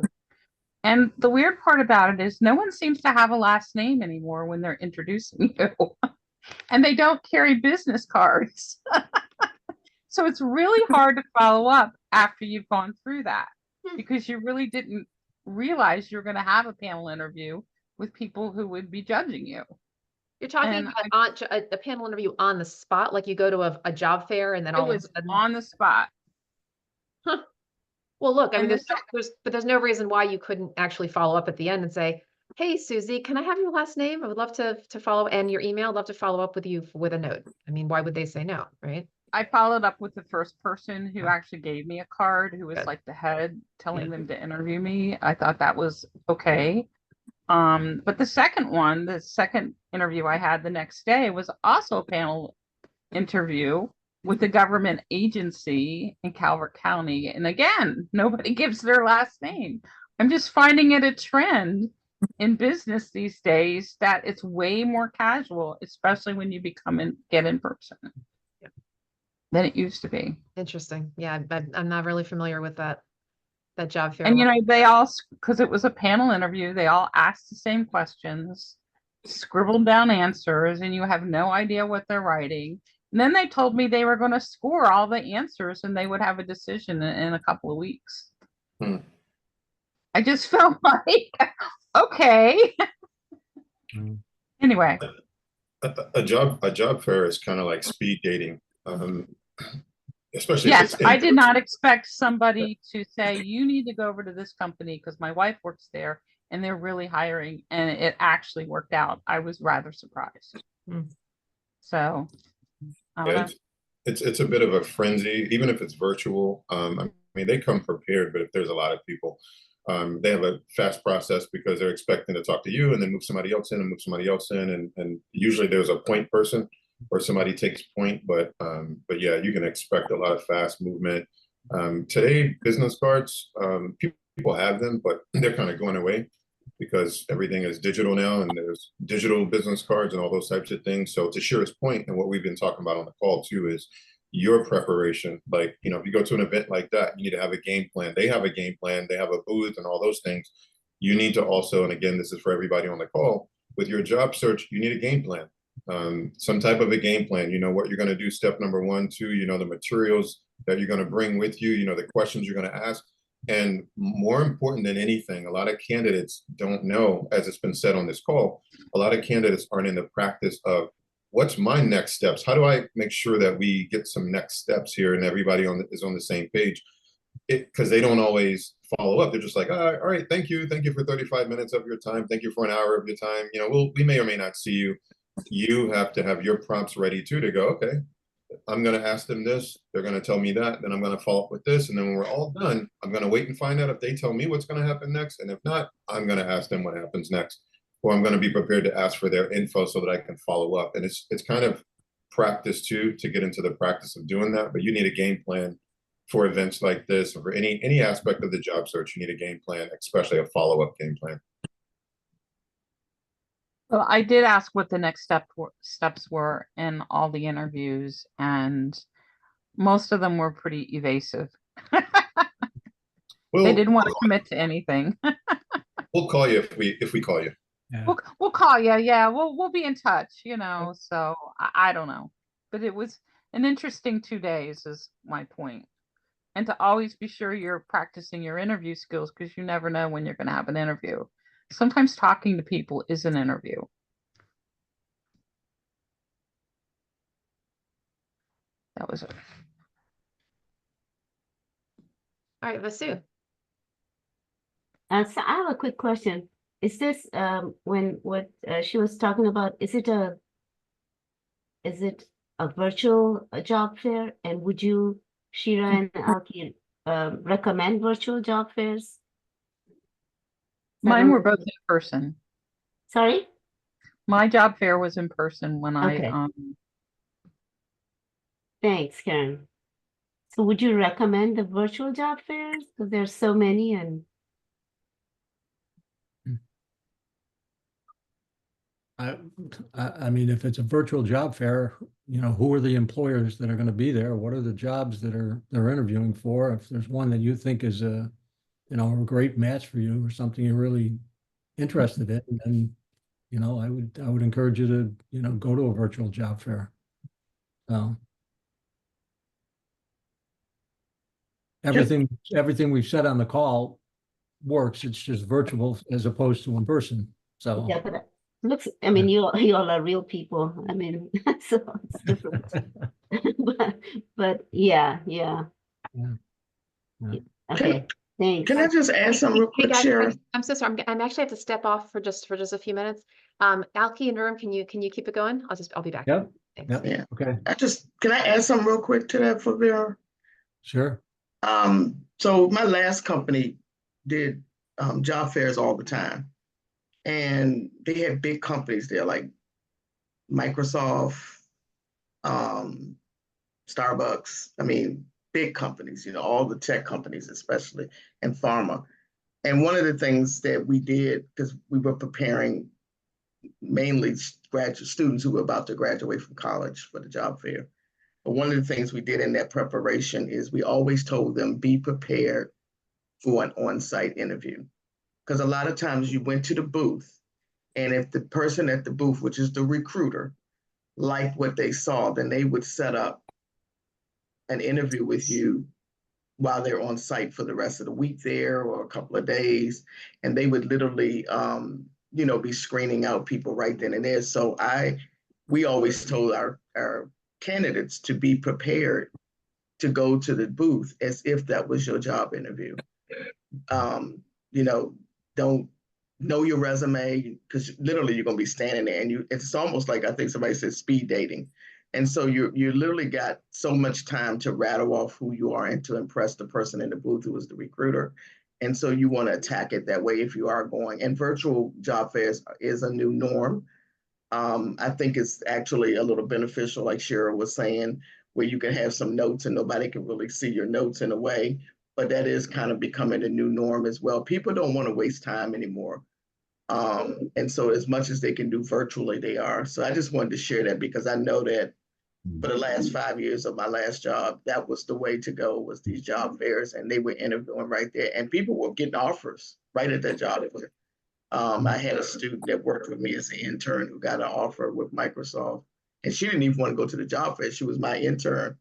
[SPEAKER 8] And the weird part about it is no one seems to have a last name anymore when they're introducing you. And they don't carry business cards. So it's really hard to follow up after you've gone through that, because you really didn't realize you're going to have a panel interview with people who would be judging you.
[SPEAKER 1] You're talking about a panel interview on the spot, like you go to a job fair and then
[SPEAKER 8] It
[SPEAKER 1] all of a
[SPEAKER 8] was
[SPEAKER 1] sudden.
[SPEAKER 8] on the spot.
[SPEAKER 1] Well, look, I mean,
[SPEAKER 8] And
[SPEAKER 1] there's no reason why you couldn't actually follow up at the end and say, hey, Susie, can I have your last name? I would love to follow, and your email, I'd love to follow up with you with a note. I mean, why would they say no, right?
[SPEAKER 8] I followed up with the first person who actually gave me a card, who was
[SPEAKER 1] Good.
[SPEAKER 8] like the head, telling
[SPEAKER 1] Yeah.
[SPEAKER 8] them to interview me. I thought that was okay. But the second interview I had the next day was also a panel interview with the government agency in Calvert County. And again, nobody gives their last name. I'm just finding it a trend in business these days that it's way more casual, especially when you get in person
[SPEAKER 1] Yeah.
[SPEAKER 8] than it used to be.
[SPEAKER 1] Interesting. Yeah, I'm not really familiar with that job fair.
[SPEAKER 8] And
[SPEAKER 1] one.
[SPEAKER 8] they all, because it was a panel interview, they all asked the same questions, scribbled down answers, and you have no idea what they're writing. And then they told me they were going to score all the answers and they would have a decision in a couple of weeks.
[SPEAKER 4] Hmm.
[SPEAKER 8] I just felt like, okay.
[SPEAKER 3] Mm.
[SPEAKER 8] Anyway,
[SPEAKER 4] A job fair is kind of like speed dating. Especially if
[SPEAKER 8] yes,
[SPEAKER 4] it's
[SPEAKER 8] I did not expect somebody to say, you need to go over to this company because my wife works there and they're really hiring, and it actually worked out. I was rather surprised.
[SPEAKER 1] Hmm.
[SPEAKER 8] So I don't
[SPEAKER 4] Yeah,
[SPEAKER 8] know.
[SPEAKER 4] it's a bit of a frenzy, even if it's virtual. I mean, they come prepared, but if there's a lot of people, they have a fast process because they're expecting to talk to you and then move somebody else in and move somebody else in, and usually there's a point person or somebody takes point, but yeah, you can expect a lot of fast movement. Today, business cards, people have them, but they're kind of going away because everything is digital now and there's digital business cards and all those types of things. So to Shira's point, and what we've been talking about on the call too, is your preparation. Like, you know, if you go to an event like that, you need to have a game plan. They have a game plan, they have a booth and all those things. You need to also, and again, this is for everybody on the call, with your job search, you need a game plan. Some type of a game plan. You know what you're going to do, step number 1, 2, you know, the materials that you're going to bring with you, you know, the questions you're going to ask. And more important than anything, a lot of candidates don't know, as it's been said on this call, a lot of candidates aren't in the practice of what's my next steps? How do I make sure that we get some next steps here and everybody is on the same page? Because they don't always follow up. They're just like, all right, thank you for 35 minutes of your time. Thank you for an hour of your time. You know, we may or may not see you. You have to have your prompts ready too to go, okay, I'm going to ask them this. They're going to tell me that. Then I'm going to follow up with this. And then when we're all done, I'm going to wait and find out if they tell me what's going to happen next. And if not, I'm going to ask them what happens next. Or I'm going to be prepared to ask for their info so that I can follow up. And it's kind of practice too, to get into the practice of doing that. But you need a game plan for events like this, or for any aspect of the job search. You need a game plan, especially a follow-up game plan.
[SPEAKER 8] Well, I did ask what the next steps were in all the interviews, and most of them were pretty evasive. They didn't want to commit to anything.
[SPEAKER 4] We'll call you if we call you.
[SPEAKER 3] Yeah.
[SPEAKER 8] We'll call you. Yeah, we'll be in touch, you know. So I don't know. But it was an interesting 2 days is my point. And to always be sure you're practicing your interview skills, because you never know when you're going to have an interview. Sometimes talking to people is an interview. That was it.
[SPEAKER 1] All right, Vasu.
[SPEAKER 5] So I have a quick question. Is this what she was talking about? Is it a virtual job fair? And would you, Shira and Alki, recommend virtual job fairs?
[SPEAKER 8] Mine were both in person.
[SPEAKER 5] Sorry?
[SPEAKER 8] My job fair was in person when
[SPEAKER 5] Okay.
[SPEAKER 8] I
[SPEAKER 5] Thanks, Karen. So would you recommend the virtual job fairs? Because there's so many, and
[SPEAKER 3] I mean, if it's a virtual job fair, you know, who are the employers that are going to be there? What are the jobs that they're interviewing for? If there's one that you think is a great match for you or something you're really interested in, then, you know, I would encourage you to, you know, go to a virtual job fair. So everything we've said on the call works. It's just virtual as opposed to in person. So
[SPEAKER 5] yeah, but looks, I mean, you all are real people. I mean, so it's different. but yeah.
[SPEAKER 3] Yeah.
[SPEAKER 5] Okay, thanks.
[SPEAKER 6] Can I just add something real
[SPEAKER 1] Hey
[SPEAKER 6] quick,
[SPEAKER 1] guys,
[SPEAKER 6] Sharon?
[SPEAKER 1] I'm so sorry. I'm actually have to step off for just a few minutes. Alki and Durham, can you keep it going? I'll be back.
[SPEAKER 3] Yep,
[SPEAKER 1] Thanks.
[SPEAKER 3] yep,
[SPEAKER 6] Yeah.
[SPEAKER 3] okay,
[SPEAKER 6] Can I add something real quick to that for Vera?
[SPEAKER 3] sure.
[SPEAKER 6] So my last company did job fairs all the time. And they had big companies there like Microsoft, um, Starbucks. I mean, big companies, all the tech companies, especially, and pharma. And one of the things that we did, because we were preparing mainly graduate students who were about to graduate from college for the job fair. But one of the things we did in that preparation is we always told them, be prepared for an on-site interview. Because a lot of times you went to the booth, and if the person at the booth, which is the recruiter, liked what they saw, then they would set up an interview with you while they're on site for the rest of the week there or a couple of days. And they would literally, be screening out people right then and there. So we always told our candidates to be prepared to go to the booth as if that was your job interview. Don't know your resume, because literally you're going to be standing there and it's almost like, I think somebody said, speed dating. And so you literally got so much time to rattle off who you are and to impress the person in the booth who was the recruiter. And so you want to attack it that way if you are going. And virtual job fairs is a new norm. I think it's actually a little beneficial, like Shira was saying, where you can have some notes and nobody can really see your notes in a way. But that is kind of becoming a new norm as well. People don't want to waste time anymore. And so as much as they can do virtually, they are. So I just wanted to share that because I know that for the last 5 years of my last job, that was the way to go, was these job fairs, and they were interviewing right there. And people were getting offers right at that job fair. I had a student that worked with me as an intern who got an offer with Microsoft, and she didn't even want to go to the job fair. She was my intern,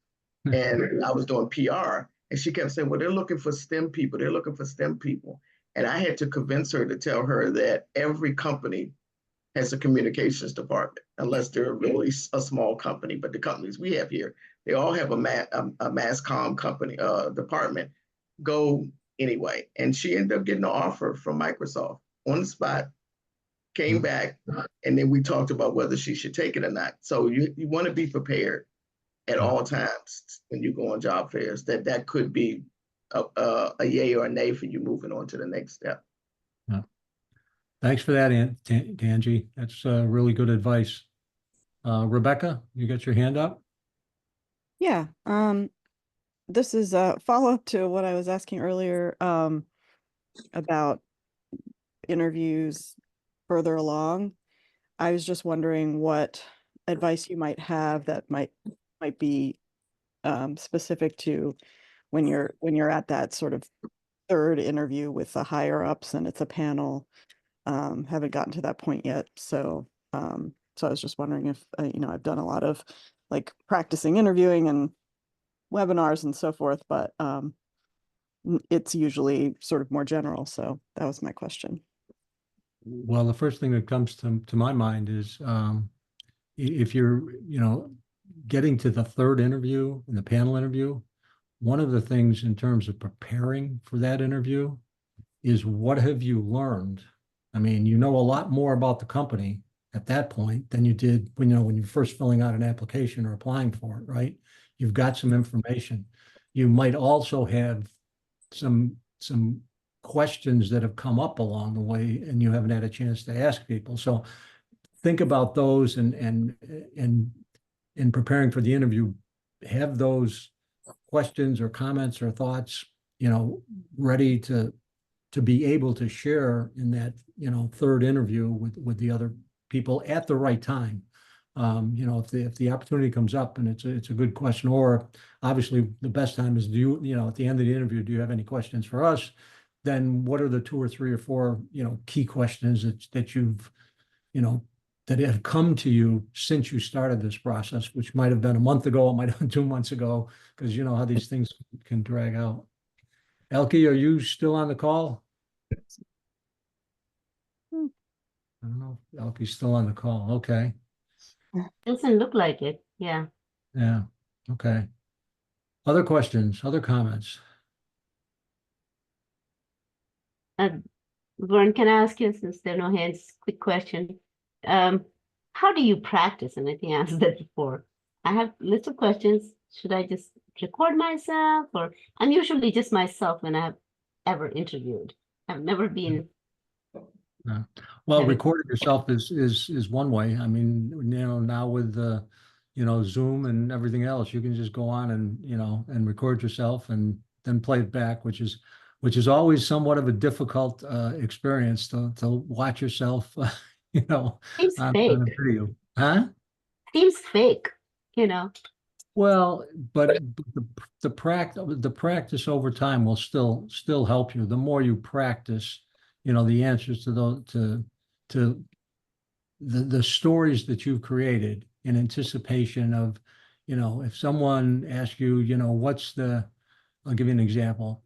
[SPEAKER 6] and I was doing PR, and she kept saying, well, they're looking for STEM people. They're looking for STEM people. And I had to convince her to tell her that every company has a communications department, unless they're really a small company. But the companies we have here, they all have a mass comm company department. Go anyway. And she ended up getting an offer from Microsoft on the spot, came back, and then we talked about whether she should take it or not. So you want to be prepared at all times when you go on job fairs, that could be a yay or a nay for you moving on to the next step.
[SPEAKER 3] Yeah. Thanks for that, Angie. That's really good advice. Rebecca, you got your hand up?
[SPEAKER 2] Yeah. This is a follow-up to what I was asking earlier about interviews further along. I was just wondering what advice you might have that might be specific to when you're at that sort of third interview with the higher ups and it's a panel. Haven't gotten to that point yet. So I was just wondering if I've done a lot of like practicing interviewing and webinars and so forth, but it's usually sort of more general. So that was my question.
[SPEAKER 3] Well, the first thing that comes to my mind is if you're, getting to the third interview and the panel interview, one of the things in terms of preparing for that interview is, what have you learned? I mean, you know a lot more about the company at that point than you did when you're first filling out an application or applying for it, right? You've got some information. You might also have some questions that have come up along the way and you haven't had a chance to ask people. So think about those and in preparing for the interview, have those questions or comments or thoughts, ready to be able to share in that, third interview with the other people at the right time. If the opportunity comes up and it's a good question, or obviously the best time is, at the end of the interview, do you have any questions for us? Then what are the 2 or 3 or 4, key questions that you've, that have come to you since you started this process, which might have been a month ago, it might have been 2 months ago, because you know how these things can drag out. Elke, are you still on the call? I don't know if Elke's still on the call. Okay.
[SPEAKER 5] Doesn't look like it. Yeah.
[SPEAKER 3] Yeah. Okay. Other questions, other comments?
[SPEAKER 5] Vern, can I ask you, since there are no hands, quick question? How do you practice? And I think I asked that before. I have list of questions. Should I just record myself, or I'm usually just myself when I've ever interviewed. I've never been.
[SPEAKER 3] Well,
[SPEAKER 5] having-
[SPEAKER 3] recording yourself is one way. I mean, now with the, Zoom and everything else, you can just go on and, and record yourself and then play it back, which is always somewhat of a difficult experience to watch yourself,
[SPEAKER 5] Seems
[SPEAKER 3] on
[SPEAKER 5] fake.
[SPEAKER 3] a video. Huh?
[SPEAKER 5] Seems fake, you know.
[SPEAKER 3] Well, but the practice over time will still help you. The more you practice, the answers to to the stories that you've created in anticipation of, if someone asks you, I'll give you an example.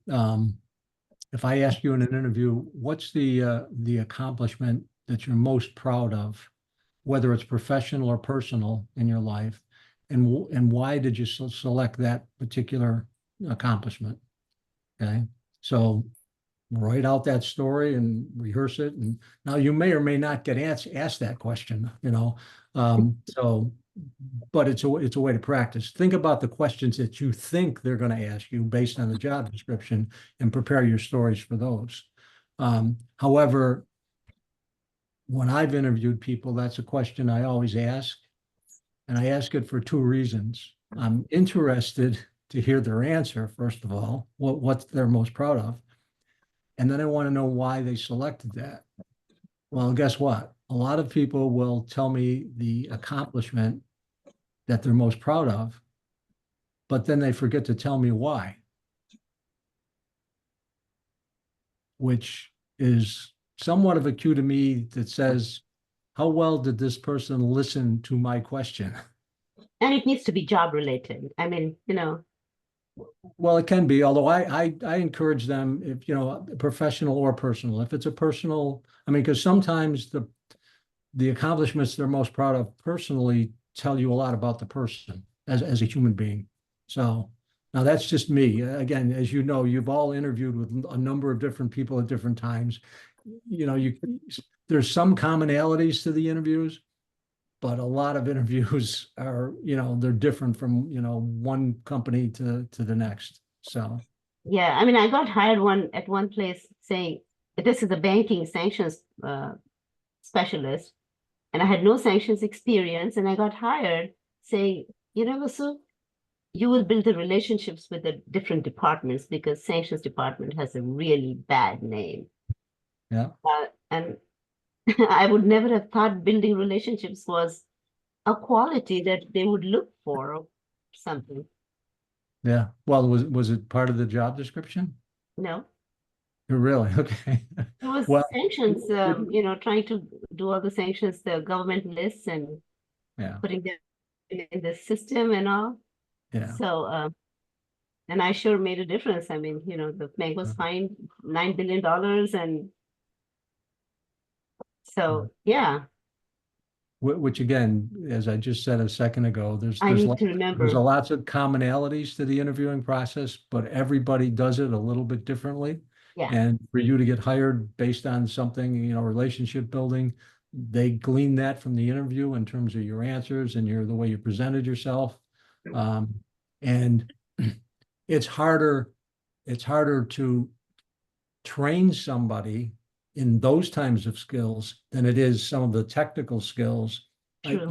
[SPEAKER 3] If I ask you in an interview, what's the accomplishment that you're most proud of, whether it's professional or personal in your life, and why did you select that particular accomplishment? Okay, so write out that story and rehearse it. And now you may or may not get asked that question, so, but it's a way to practice. Think about the questions that you think they're going to ask you based on the job description and prepare your stories for those. However, when I've interviewed people, that's a question I always ask. And I ask it for two reasons. I'm interested to hear their answer, first of all, what they're most proud of. And then I want to know why they selected that. Well, guess what? A lot of people will tell me the accomplishment that they're most proud of, but then they forget to tell me why, which is somewhat of a cue to me that says, how well did this person listen to my question?
[SPEAKER 5] And it needs to be job related. I mean,
[SPEAKER 3] Well, it can be, although I encourage them, if, professional or personal. If it's a personal, I mean, because sometimes the accomplishments they're most proud of personally tell you a lot about the person as a human being. So now that's just me. Again, as you know, you've all interviewed with a number of different people at different times. There's some commonalities to the interviews, but a lot of interviews are, they're different from, one company to the next. So,
[SPEAKER 5] yeah, I mean, I got hired at one place saying this is a banking sanctions specialist, and I had no sanctions experience, and I got hired saying, Vasu, you will build the relationships with the different departments because sanctions department has a really bad name.
[SPEAKER 3] yeah.
[SPEAKER 5] And I would never have thought building relationships was a quality that they would look for or something.
[SPEAKER 3] Yeah. Well, was it part of the job description?
[SPEAKER 5] No,
[SPEAKER 3] Really? Okay.
[SPEAKER 5] it was
[SPEAKER 3] Well,
[SPEAKER 5] sanctions, trying to do all the sanctions, the government lists and
[SPEAKER 3] yeah.
[SPEAKER 5] putting them in the system and all.
[SPEAKER 3] Yeah.
[SPEAKER 5] So, and I sure made a difference. I mean, the bank was fined $9 billion. And so, yeah,
[SPEAKER 3] Which again, as I just said a second ago,
[SPEAKER 5] I need to
[SPEAKER 3] there's
[SPEAKER 5] remember.
[SPEAKER 3] lots of commonalities to the interviewing process, but everybody does it a little bit differently.
[SPEAKER 5] Yeah.
[SPEAKER 3] And for you to get hired based on something, relationship building, they glean that from the interview in terms of your answers and the way you presented yourself. And it's harder to train somebody in those types of skills than it is some of the technical skills.
[SPEAKER 5] True.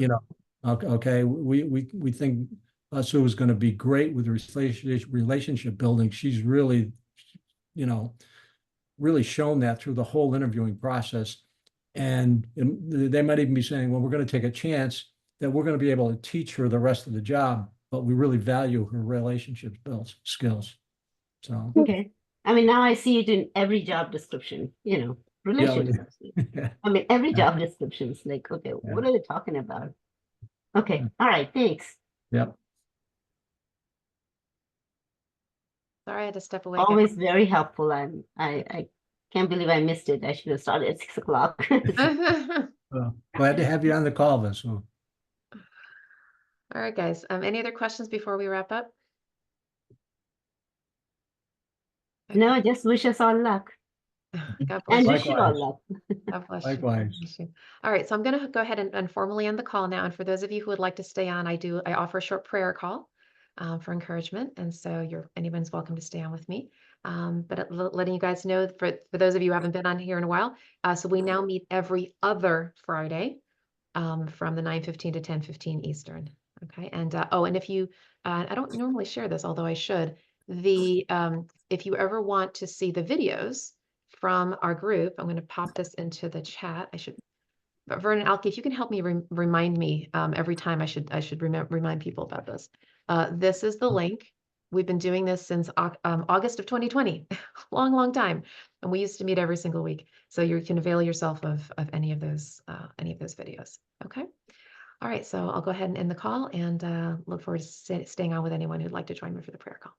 [SPEAKER 3] Okay, we think Sue is going to be great with relationship building. She's really, really shown that through the whole interviewing process. And they might even be saying, well, we're going to take a chance that we're going to be able to teach her the rest of the job, but we really value her relationship skills. So,
[SPEAKER 5] Okay. I mean, now I see it in every job description, relationships.
[SPEAKER 3] yeah.
[SPEAKER 5] I mean, every job description is like, okay, what are they talking about? Okay. All right. Thanks.
[SPEAKER 3] Yep.
[SPEAKER 1] Sorry, I had to step away.
[SPEAKER 5] Always very helpful. And I can't believe I missed it. I should have started at 6 o'clock.
[SPEAKER 3] Glad to have you on the call, Vasu.
[SPEAKER 1] All right, guys. Any other questions before we wrap up?
[SPEAKER 5] No, just wish us all luck.
[SPEAKER 1] God bless
[SPEAKER 5] And
[SPEAKER 1] you.
[SPEAKER 5] wish you all
[SPEAKER 3] Likewise.
[SPEAKER 5] luck.
[SPEAKER 1] God bless you. God
[SPEAKER 3] Likewise.
[SPEAKER 1] bless you. All right, so I'm going to go ahead and formally end the call now. And for those of you who would like to stay on, I offer a short prayer call for encouragement. And so anyone's welcome to stay on with me. But letting you guys know, for those of you who haven't been on here in a while, so we now meet every other Friday from the 9:15 to 10:15 Eastern. Okay, and and if you, I don't normally share this, although I should. If you ever want to see the videos from our group, I'm going to pop this into the chat. But Vernon, Alki, if you can help me remind me every time, I should remind people about this. This is the link. We've been doing this since August of 2020, long time, and we used to meet every single week. So you can avail yourself of any of those videos. Okay. All right. So I'll go ahead and end the call, and look forward to staying on with anyone who'd like to join me for the prayer call.